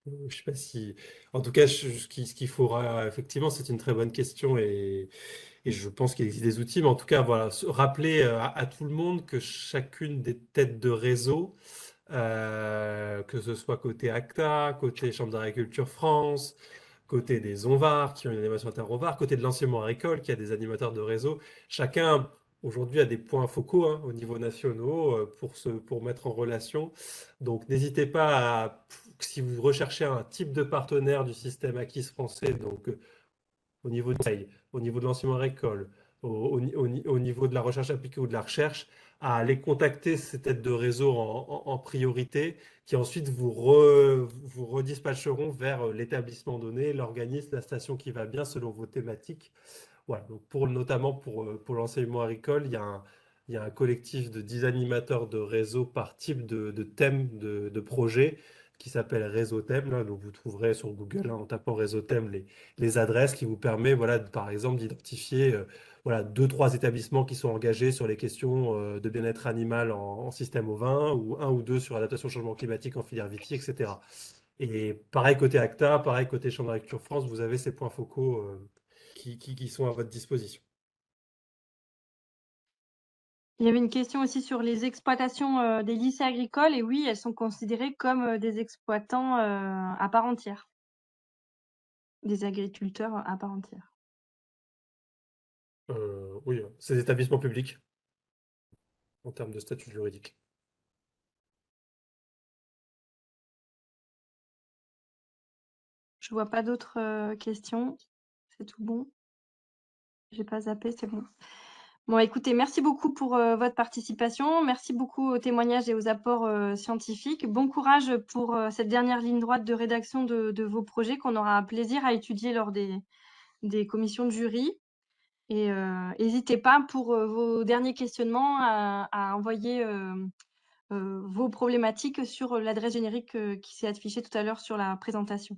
Je ne sais pas si. En tout cas, ce qu'il faudra, effectivement, c'est une très bonne question et je pense qu'il existe des outils. Mais en tout cas, voilà, rappeler à tout le monde que chacune des têtes de réseau, que ce soit côté ACTA, côté Chambre d'agriculture France, côté des ONVAR qui ont une animation inter-ONVAR, côté de l'enseignement agricole qui a des animateurs de réseau, chacun aujourd'hui a des points focaux hein, au niveau nationaux pour mettre en relation. Donc n'hésitez pas si vous recherchez un type de partenaire du système acquis français, donc au niveau au niveau de l'enseignement agricole, au niveau de la recherche appliquée ou de la recherche, à aller contacter ces têtes de réseau en priorité, qui ensuite vous redispatcheront vers l'établissement donné, l'organisme, la station qui va bien selon vos thématiques. Voilà, donc notamment pour l'enseignement agricole, il y a un collectif de 10 animateurs de réseau par type de thème de projet qui s'appelle Réseau Thème. Là, donc vous trouverez sur Google hein, en tapant Réseau Thème les adresses qui vous permettent, voilà, par exemple, d'identifier voilà, 2, 3 établissements qui sont engagés sur les questions de bien-être animal en système ovin, ou 1 ou 2 sur l'adaptation au changement climatique en filière vitie, etc. Et pareil côté ACTA, pareil côté Chambre d'agriculture France, vous avez ces points focaux qui sont à votre disposition. Il y avait une question aussi sur les exploitations des lycées agricoles et oui, elles sont considérées comme des exploitants à part entière, des agriculteurs à part entière. Oui, c'est des établissements publics en termes de statut juridique. Je vois pas d'autres questions. C'est tout bon. J'ai pas zappé, c'est bon. Bon, écoutez, merci beaucoup pour votre participation. Merci beaucoup aux témoignages et aux apports scientifiques. Bon courage pour cette dernière ligne droite de rédaction de vos projets qu'on aura plaisir à étudier lors des commissions de jury. Et n'hésitez pas pour vos derniers questionnements à envoyer vos problématiques sur l'adresse générique qui s'est affichée tout à l'heure sur la présentation.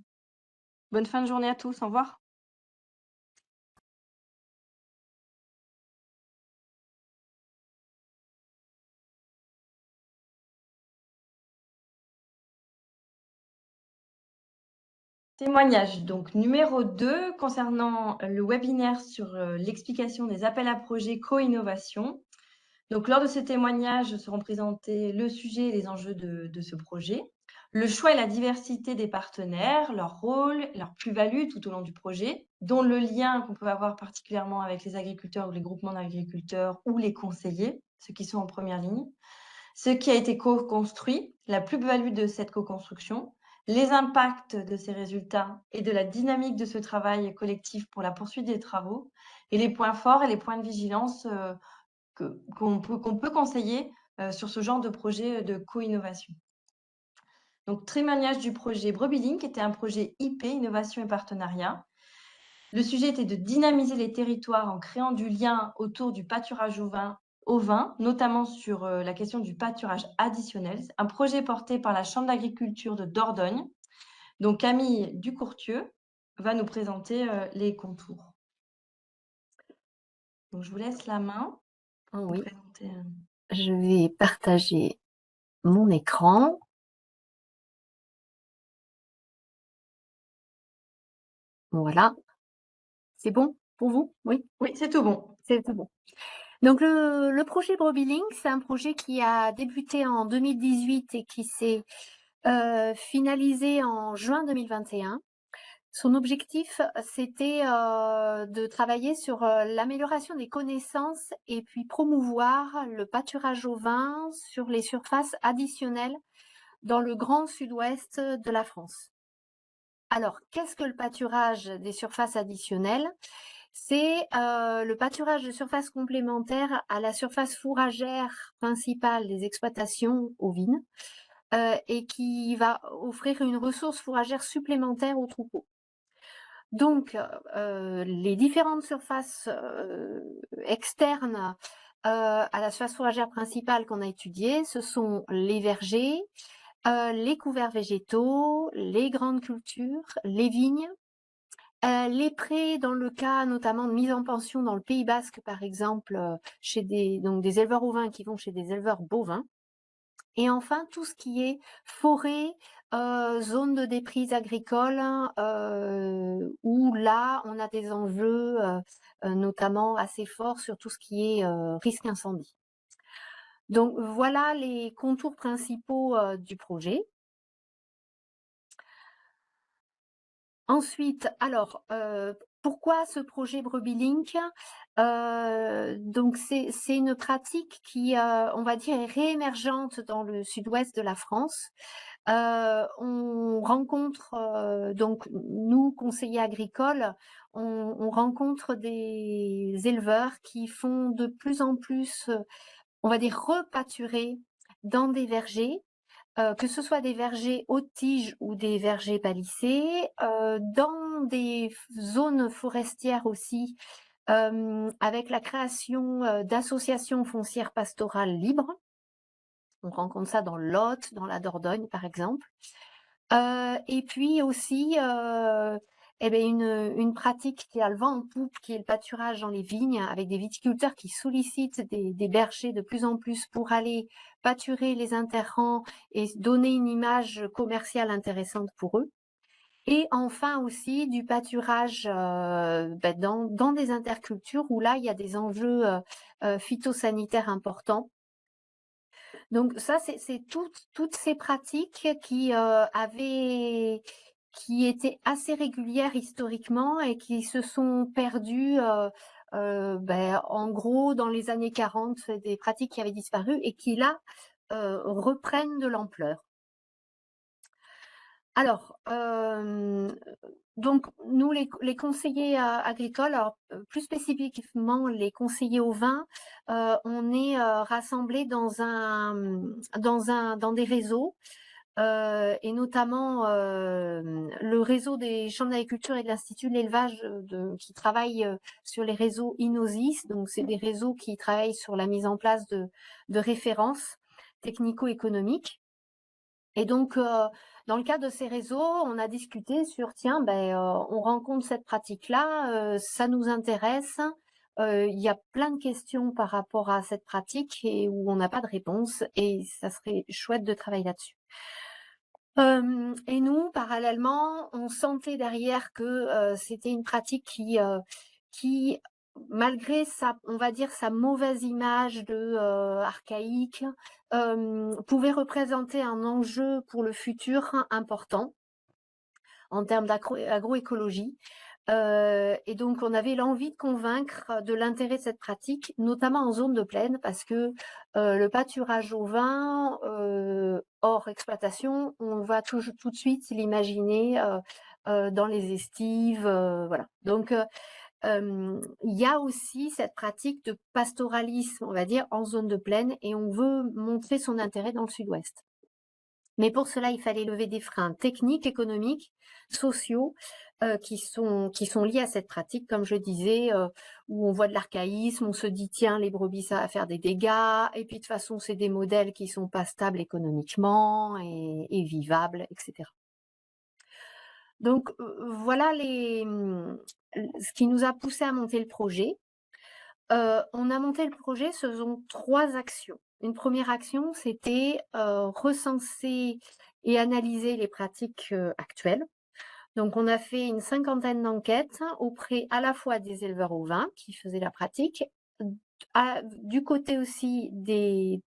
Bonne fin de journée à tous. Au revoir. Témoignage donc numéro 2 concernant le webinaire sur l'explication des appels à projets co-innovation. Donc, lors de ce témoignage seront présentés le sujet et les enjeux de ce projet, le choix et la diversité des partenaires, leur rôle, leur plus-value tout au long du projet, dont le lien qu'on peut avoir particulièrement avec les agriculteurs ou les groupements d'agriculteurs ou les conseillers, ceux qui sont en première ligne, ce qui a été co-construit, la plus-value de cette co-construction, les impacts de ces résultats et de la dynamique de ce travail collectif pour la poursuite des travaux, et les points forts et les points de vigilance qu'on peut conseiller sur ce genre de projet de co-innovation. Donc, témoignage du projet Brebilink était un projet IP, innovation et partenariat. Le sujet était de dynamiser les territoires en créant du lien autour du pâturage au vin, notamment sur la question du pâturage additionnel. Un projet porté par la Chambre d'agriculture de Dordogne. Donc, Camille Ducourtieu va nous présenter les contours. Donc, je vous laisse la main pour Oui, présenter. je vais partager mon écran. Voilà. C'est bon pour vous? Oui, Oui, c'est tout bon. c'est tout bon. Donc le projet Brebilink, c'est un projet qui a débuté en 2018 et qui s'est finalisé en juin 2021. Son objectif, c'était de travailler sur l'amélioration des connaissances et puis promouvoir le pâturage au vin sur les surfaces additionnelles dans le grand sud-ouest de la France. Alors, qu'est-ce que le pâturage des surfaces additionnelles? C'est le pâturage de surface complémentaire à la surface fourragère principale des exploitations ovines et qui va offrir une ressource fourragère supplémentaire aux troupeaux. Donc, les différentes surfaces externes à la surface fourragère principale qu'on a étudiée, ce sont les vergers, les couverts végétaux, les grandes cultures, les vignes, les prés dans le cas notamment de mise en pension dans le Pays basque, par exemple, chez des éleveurs ovins qui vont chez des éleveurs bovins. Et enfin, tout ce qui est forêt, zone de déprise agricole, où là, on a des enjeux notamment assez forts sur tout ce qui est risque incendie. Donc voilà les contours principaux du projet. Ensuite, alors, pourquoi ce projet Brebilink? Donc c'est une pratique qui, on va dire, est réémergente dans le sud-ouest de la France. On rencontre, donc nous, conseillers agricoles, on rencontre des éleveurs qui font de plus en plus, on va dire, repâturer dans des vergers. Que ce soit des vergers haute tige ou des vergers palissés, dans des zones forestières aussi, avec la création d'associations foncières pastorales libres. On rencontre ça dans l'Aude, dans la Dordogne par exemple. Et puis aussi une pratique qui a le vent en poupe, qui est le pâturage dans les vignes, avec des viticulteurs qui sollicitent des bergers de plus en plus pour aller pâturer les interrants et donner une image commerciale intéressante pour eux. Et enfin aussi du pâturage dans des intercultures où là, il y a des enjeux phytosanitaires importants. Donc ça, c'est toutes ces pratiques qui étaient assez régulières historiquement et qui se sont perdues en gros dans les années 40, des pratiques qui avaient disparu et qui là reprennent de l'ampleur. Alors, donc nous les conseillers agricoles, alors, plus spécifiquement les conseillers au vin, on est rassemblés dans des réseaux, et notamment le réseau des chambres d'agriculture et de l'Institut de l'élevage qui travaille sur les réseaux INOSIS. Donc c'est des réseaux qui travaillent sur la mise en place de références technico-économiques. Et donc, dans le cadre de ces réseaux, on a discuté sur, tiens, on rencontre cette pratique-là, ça nous intéresse. Il y a plein de questions par rapport à cette pratique et où on n'a pas de réponse et ça serait chouette de travailler là-dessus. Et nous, parallèlement, on sentait derrière que c'était une pratique qui, malgré on va dire, sa mauvaise image de archaïque, pouvait représenter un enjeu pour le futur important en termes d'agroécologie. Et donc, on avait l'envie de convaincre de l'intérêt de cette pratique, notamment en zone de plaine, parce que le pâturage au vin, hors exploitation, on va tout de suite l'imaginer dans les estives, voilà. Donc, il y a aussi cette pratique de pastoralisme, on va dire, en zone de plaine, et on veut montrer son intérêt dans le sud-ouest. Mais pour cela, il fallait lever des freins techniques, économiques, sociaux, qui sont liés à cette pratique, comme je disais, où on voit de l'archaïsme, on se dit, tiens, les brebis, ça va faire des dégâts, et puis de toute façon, c'est des modèles qui sont pas stables économiquement et vivables, etc. Donc, voilà ce qui nous a poussé à monter le projet. On a monté le projet selon 3 actions. Une première action, c'était recenser et analyser les pratiques actuelles. Donc, on a fait une 50aine d'enquêtes auprès à la fois des éleveurs ovins qui faisaient la pratique, du côté aussi des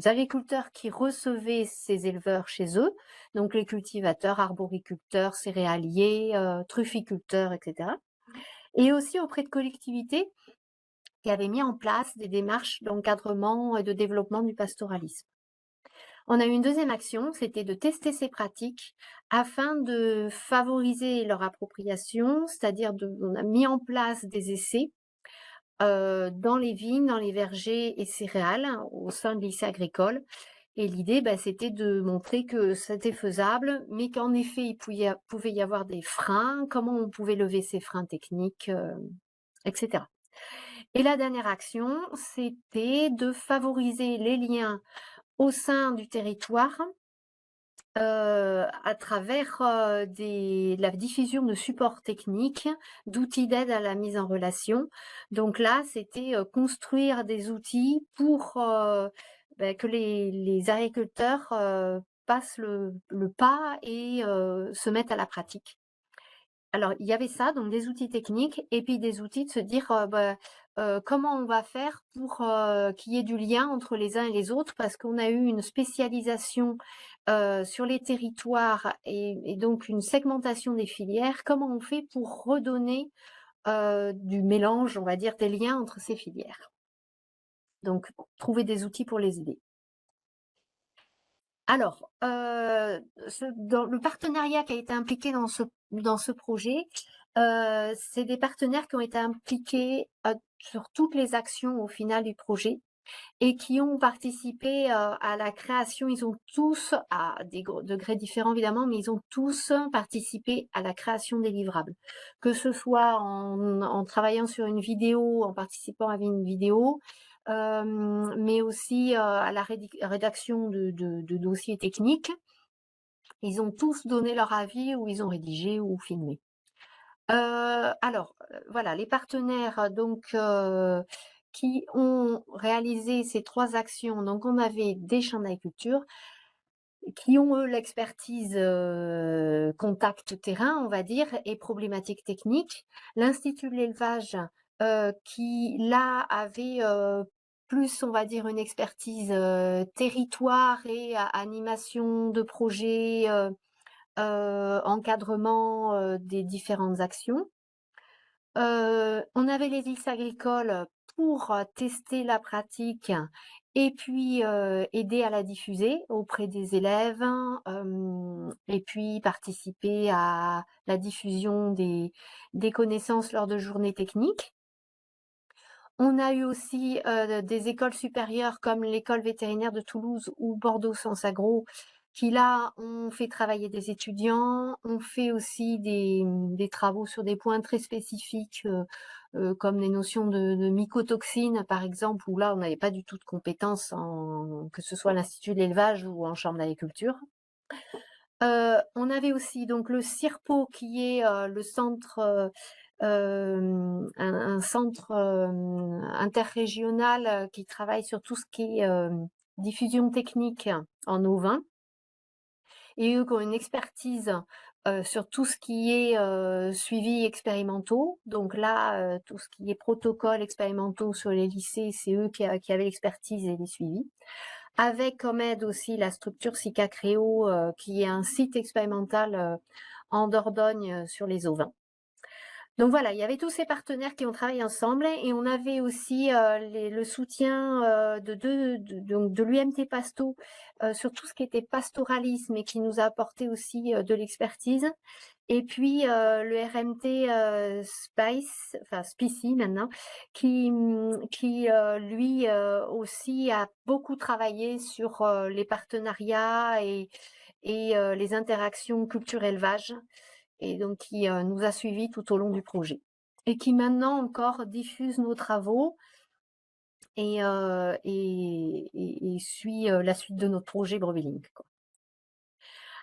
agriculteurs qui recevaient ces éleveurs chez eux, donc les cultivateurs, arboriculteurs, céréaliers, trufficulteurs, etc. Et aussi auprès de collectivités qui avait mis en place des démarches d'encadrement et de développement du pastoralisme. On a eu une deuxième action, c'était de tester ces pratiques afin de favoriser leur appropriation, c'est-à-dire on a mis en place des essais dans les vignes, dans les vergers et céréales au sein de lycées agricoles. Et l'idée, c'était de montrer que c'était faisable, mais qu'en effet, il pouvait y avoir des freins, comment on pouvait lever ces freins techniques, etc. Et la dernière action, c'était de favoriser les liens au sein du territoire à travers la diffusion de supports techniques, d'outils d'aide à la mise en relation. Donc là, c'était construire des outils pour que les agriculteurs passent le pas et se mettent à la pratique. Alors, il y avait ça, donc des outils techniques et puis des outils de se dire, comment on va faire pour qu'il y ait du lien entre les uns et les autres, parce qu'on a eu une spécialisation sur les territoires et donc une segmentation des filières. Comment on fait pour redonner du mélange, on va dire, des liens entre ces filières? Donc, trouver des outils pour les aider. Alors, dans le partenariat qui a été impliqué dans ce projet, c'est des partenaires qui ont été impliqués sur toutes les actions au final du projet et qui ont participé à la création. Ils ont tous, à des degrés différents évidemment, mais ils ont tous participé à la création des livrables. Que ce soit en travaillant sur une vidéo, en participant à une vidéo, mais aussi à la rédaction de dossiers techniques. Ils ont tous donné leur avis ou ils ont rédigé ou filmé. Alors, voilà, les partenaires donc qui ont réalisé ces 3 actions. Donc, on avait des champs d'agriculture, qui ont, eux, l'expertise contact terrain, on va dire, et problématiques techniques. L'Institut de l'élevage, qui là avait plus, on va dire, une expertise territoire et animation de projets, encadrement des différentes actions. On avait les listes agricoles pour tester la pratique et puis aider à la diffuser auprès des élèves, et puis participer à la diffusion des connaissances lors de journées techniques. On a eu aussi des écoles supérieures comme l'école vétérinaire de Toulouse ou Bordeaux Sciences Agro qui là ont fait travailler des étudiants, ont fait aussi des travaux sur des points très spécifiques comme les notions de mycotoxines par exemple, où là on n'avait pas du tout de compétences, que ce soit à l'Institut de l'élevage ou en chambre d'agriculture. On avait aussi donc le CIRPO qui est le centre, un centre interrégional qui travaille sur tout ce qui est diffusion technique en ovins. Et eux qui ont une expertise sur tout ce qui est suivi expérimentaux. Donc là, tout ce qui est protocoles expérimentaux sur les lycées, c'est eux qui avaient l'expertise et les suivis. Avec comme aide aussi la structure SICA-Créo, qui est un site expérimental en Dordogne sur les ovins. Donc voilà, il y avait tous ces partenaires qui ont travaillé ensemble et on avait aussi le soutien de l'UMT Pasto sur tout ce qui était pastoralisme et qui nous a apporté aussi de l'expertise. Et puis le RMT Spice, enfin Spicy maintenant, qui lui aussi a beaucoup travaillé sur les partenariats et les interactions culture-élevage, et donc qui nous a suivis tout au long du projet. Et qui maintenant encore diffuse nos travaux et suit la suite de notre projet Brebis-Link, quoi.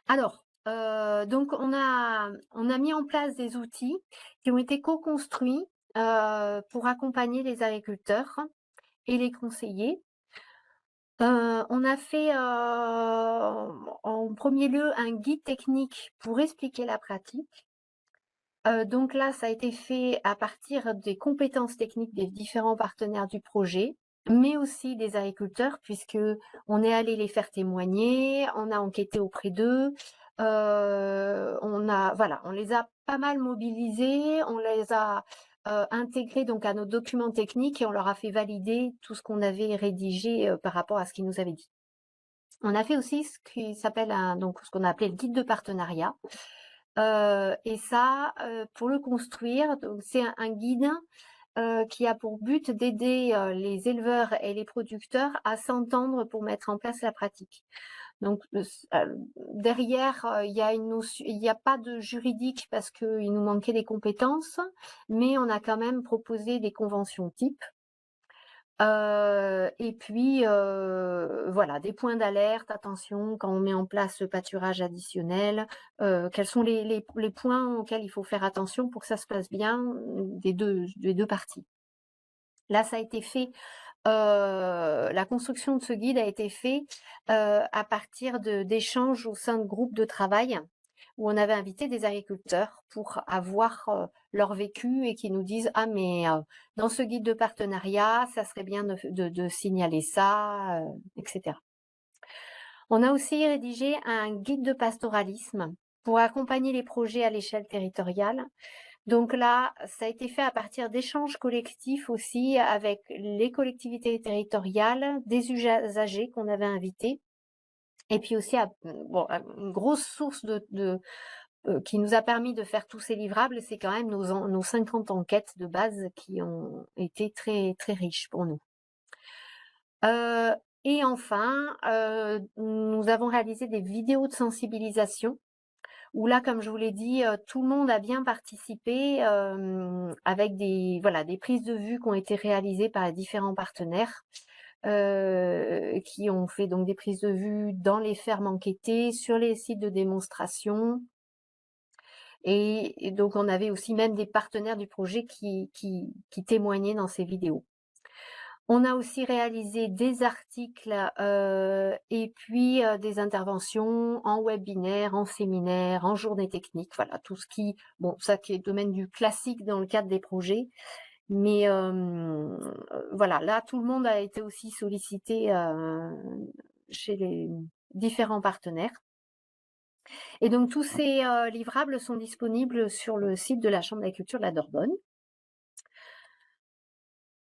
Alors, donc on a mis en place des outils qui ont été co-construits pour accompagner les agriculteurs et les conseillers. On a fait en premier lieu un guide technique pour expliquer la pratique. Donc là, ça a été fait à partir des compétences techniques des différents partenaires du projet, mais aussi des agriculteurs, puisque on est allé les faire témoigner, on a enquêté auprès d'eux, on les a pas mal mobilisés, on les a intégrés donc à nos documents techniques et on leur a fait valider tout ce qu'on avait rédigé par rapport à ce qu'ils nous avaient dit. On a fait aussi ce qui s'appelle ce qu'on a appelé le guide de partenariat. Et ça, pour le construire, c'est un guide qui a pour but d'aider les éleveurs et les producteurs à s'entendre pour mettre en place la pratique. Donc derrière, il n'y a pas de juridique parce qu'il nous manquait des compétences, mais on a quand même proposé des conventions types. Et puis voilà, des points d'alerte, attention quand on met en place le pâturage additionnel, quels sont les points auxquels il faut faire attention pour que ça se passe bien des deux parties. Là, ça a été fait, la construction de ce guide a été fait à partir d'échanges au sein de groupes de travail où on avait invité des agriculteurs pour avoir leur vécu et qui nous disent « Ah mais dans ce guide de partenariat, ça serait bien de signaler ça, etc. » On a aussi rédigé un guide de pastoralisme pour accompagner les projets à l'échelle territoriale. Donc là, ça a été fait à partir d'échanges collectifs aussi avec les collectivités territoriales, des usagers qu'on avait invités. Et puis aussi, une grosse source qui nous a permis de faire tous ces livrables, c'est quand même nos 50 enquêtes de base qui ont été très, très riches pour nous. Et enfin, nous avons réalisé des vidéos de sensibilisation où là, comme je vous l'ai dit, tout le monde a bien participé avec des prises de vue qui ont été réalisées par les différents partenaires qui ont fait donc des prises de vue dans les fermes enquêtées, sur les sites de démonstration. Et donc, on avait aussi même des partenaires du projet qui témoignaient dans ces vidéos. On a aussi réalisé des articles et puis des interventions en webinaire, en séminaire, en journée technique, voilà, tout ce qui, bon, ça qui est domaine du classique dans le cadre des projets, mais voilà, là, tout le monde a été aussi sollicité chez les différents partenaires. Et donc, tous ces livrables sont disponibles sur le site de la Chambre d'agriculture de la Dordogne.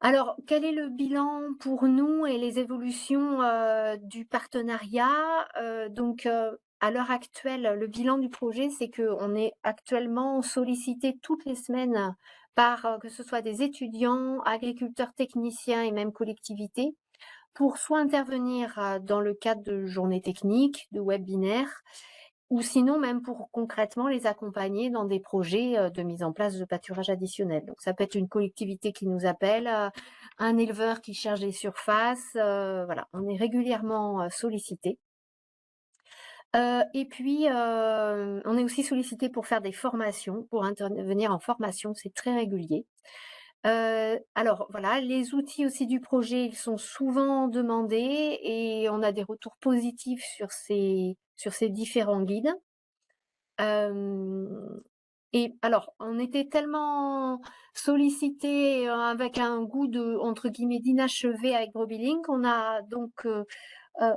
Alors, quel est le bilan pour nous et les évolutions du partenariat? À l'heure actuelle, le bilan du projet, c'est qu'on est actuellement sollicité toutes les semaines par que ce soit des étudiants, agriculteurs, techniciens et même collectivités, pour soit intervenir dans le cadre de journées techniques, de webinaires, ou sinon même pour concrètement les accompagner dans des projets de mise en place de pâturage additionnel. Donc ça peut être une collectivité qui nous appelle, un éleveur qui cherche des surfaces, voilà, on est régulièrement sollicité. Et puis, on est aussi sollicité pour faire des formations, pour intervenir en formation, c'est très régulier. Alors voilà, les outils aussi du projet, ils sont souvent demandés et on a des retours positifs sur ces différents guides. Et alors, on était tellement sollicités avec un goût de, entre guillemets, d'inachevé avec Brobilink, on a donc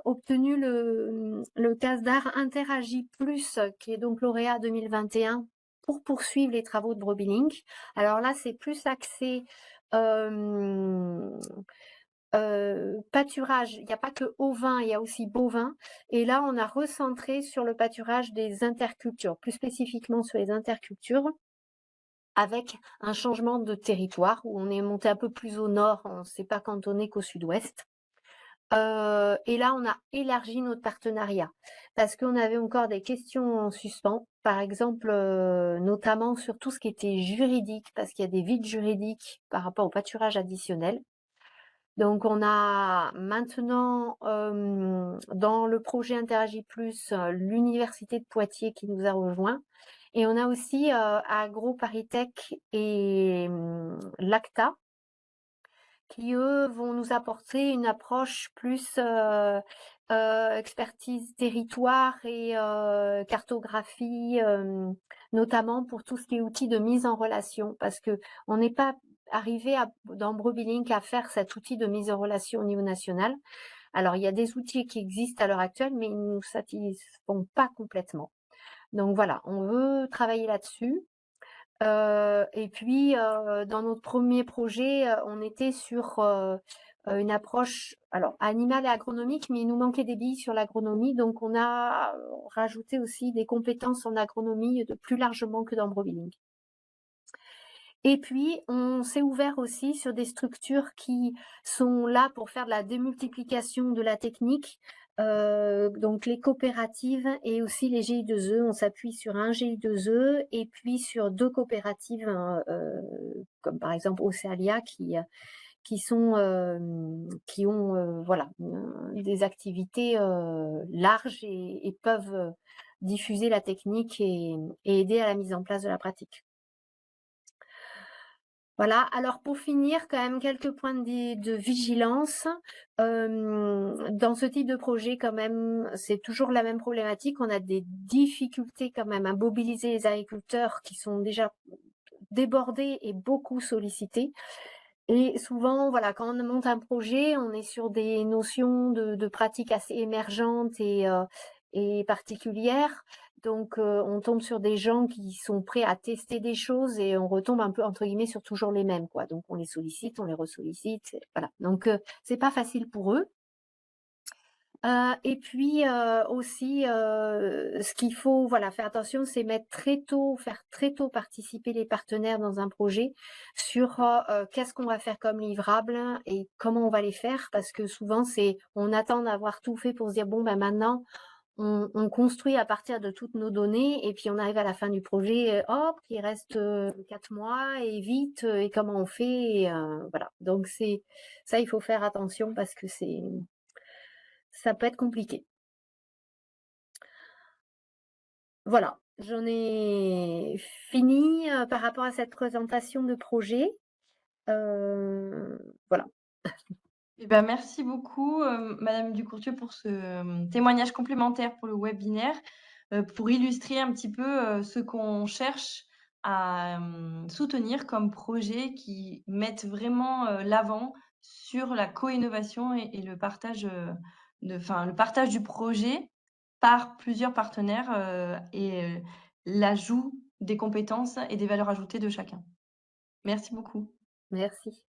obtenu le CASDAR Interagi Plus, qui est donc lauréat 2021, pour poursuivre les travaux de Brobilink. Alors là, c'est plus axé pâturage. Il n'y a pas que ovin, il y a aussi bovin. Et là, on a recentré sur le pâturage des intercultures, plus spécifiquement sur les intercultures, avec un changement de territoire où on est monté un peu plus au nord, on ne s'est pas cantonné qu'au sud-ouest. Et là, on a élargi notre partenariat parce qu'on avait encore des questions en suspens, par exemple, notamment sur tout ce qui était juridique, parce qu'il y a des vides juridiques par rapport au pâturage additionnel. Donc, on a maintenant, dans le projet Interagi Plus, l'université de Poitiers qui nous a rejoints. Et on a aussi AgroParisTech et l'ACTA qui, eux, vont nous apporter une approche plus expertise territoire et cartographie, notamment pour tout ce qui est outils de mise en relation, parce qu'on n'est pas arrivé dans Brobilink à faire cet outil de mise en relation au niveau national. Alors, il y a des outils qui existent à l'heure actuelle, mais ils ne nous satisfont pas complètement. Donc voilà, on veut travailler là-dessus. Et puis, dans notre premier projet, on était sur une approche alors animale et agronomique, mais il nous manquait des billes sur l'agronomie, donc on a rajouté aussi des compétences en agronomie de plus largement que dans Brobilink. Et puis, on s'est ouvert aussi sur des structures qui sont là pour faire de la démultiplication de la technique, donc les coopératives et aussi les GI2E. On s'appuie sur un GI2E et puis sur 2 coopératives, comme par exemple Océalia qui ont voilà, des activités larges et peuvent diffuser la technique et aider à la mise en place de la pratique. Voilà, alors pour finir, quand même quelques points de vigilance. Dans ce type de projet, quand même, c'est toujours la même problématique. On a des difficultés quand même à mobiliser les agriculteurs qui sont déjà débordés et beaucoup sollicités. Et souvent, voilà, quand on monte un projet, on est sur des notions de pratiques assez émergentes et particulières. Donc, on tombe sur des gens qui sont prêts à tester des choses et on retombe un peu, entre guillemets, sur toujours les mêmes, quoi. Donc, on les sollicite, on les ressollicite, voilà. Donc, c'est pas facile pour eux. Et puis, aussi, ce qu'il faut, voilà, faire attention, c'est faire très tôt participer les partenaires dans un projet sur, qu'est-ce qu'on va faire comme livrable et comment on va les faire. Parce que souvent, on attend d'avoir tout fait pour se dire: «Bon, ben, maintenant, on construit à partir de toutes nos données» et puis on arrive à la fin du projet, hop, il reste, 4 mois et vite, et comment on fait? Et voilà. Donc ça, il faut faire attention parce que ça peut être compliqué. Voilà, j'en ai fini, par rapport à cette présentation de projet. Voilà. Eh ben, merci beaucoup, madame Ducourtieu pour ce, témoignage complémentaire pour le webinaire, pour illustrer un petit peu, ce qu'on cherche à, soutenir comme projet qui mettent vraiment, l'avant sur la co-innovation et le partage, le partage du projet par plusieurs partenaires, l'ajout des compétences et des valeurs ajoutées de chacun. Merci beaucoup. Merci.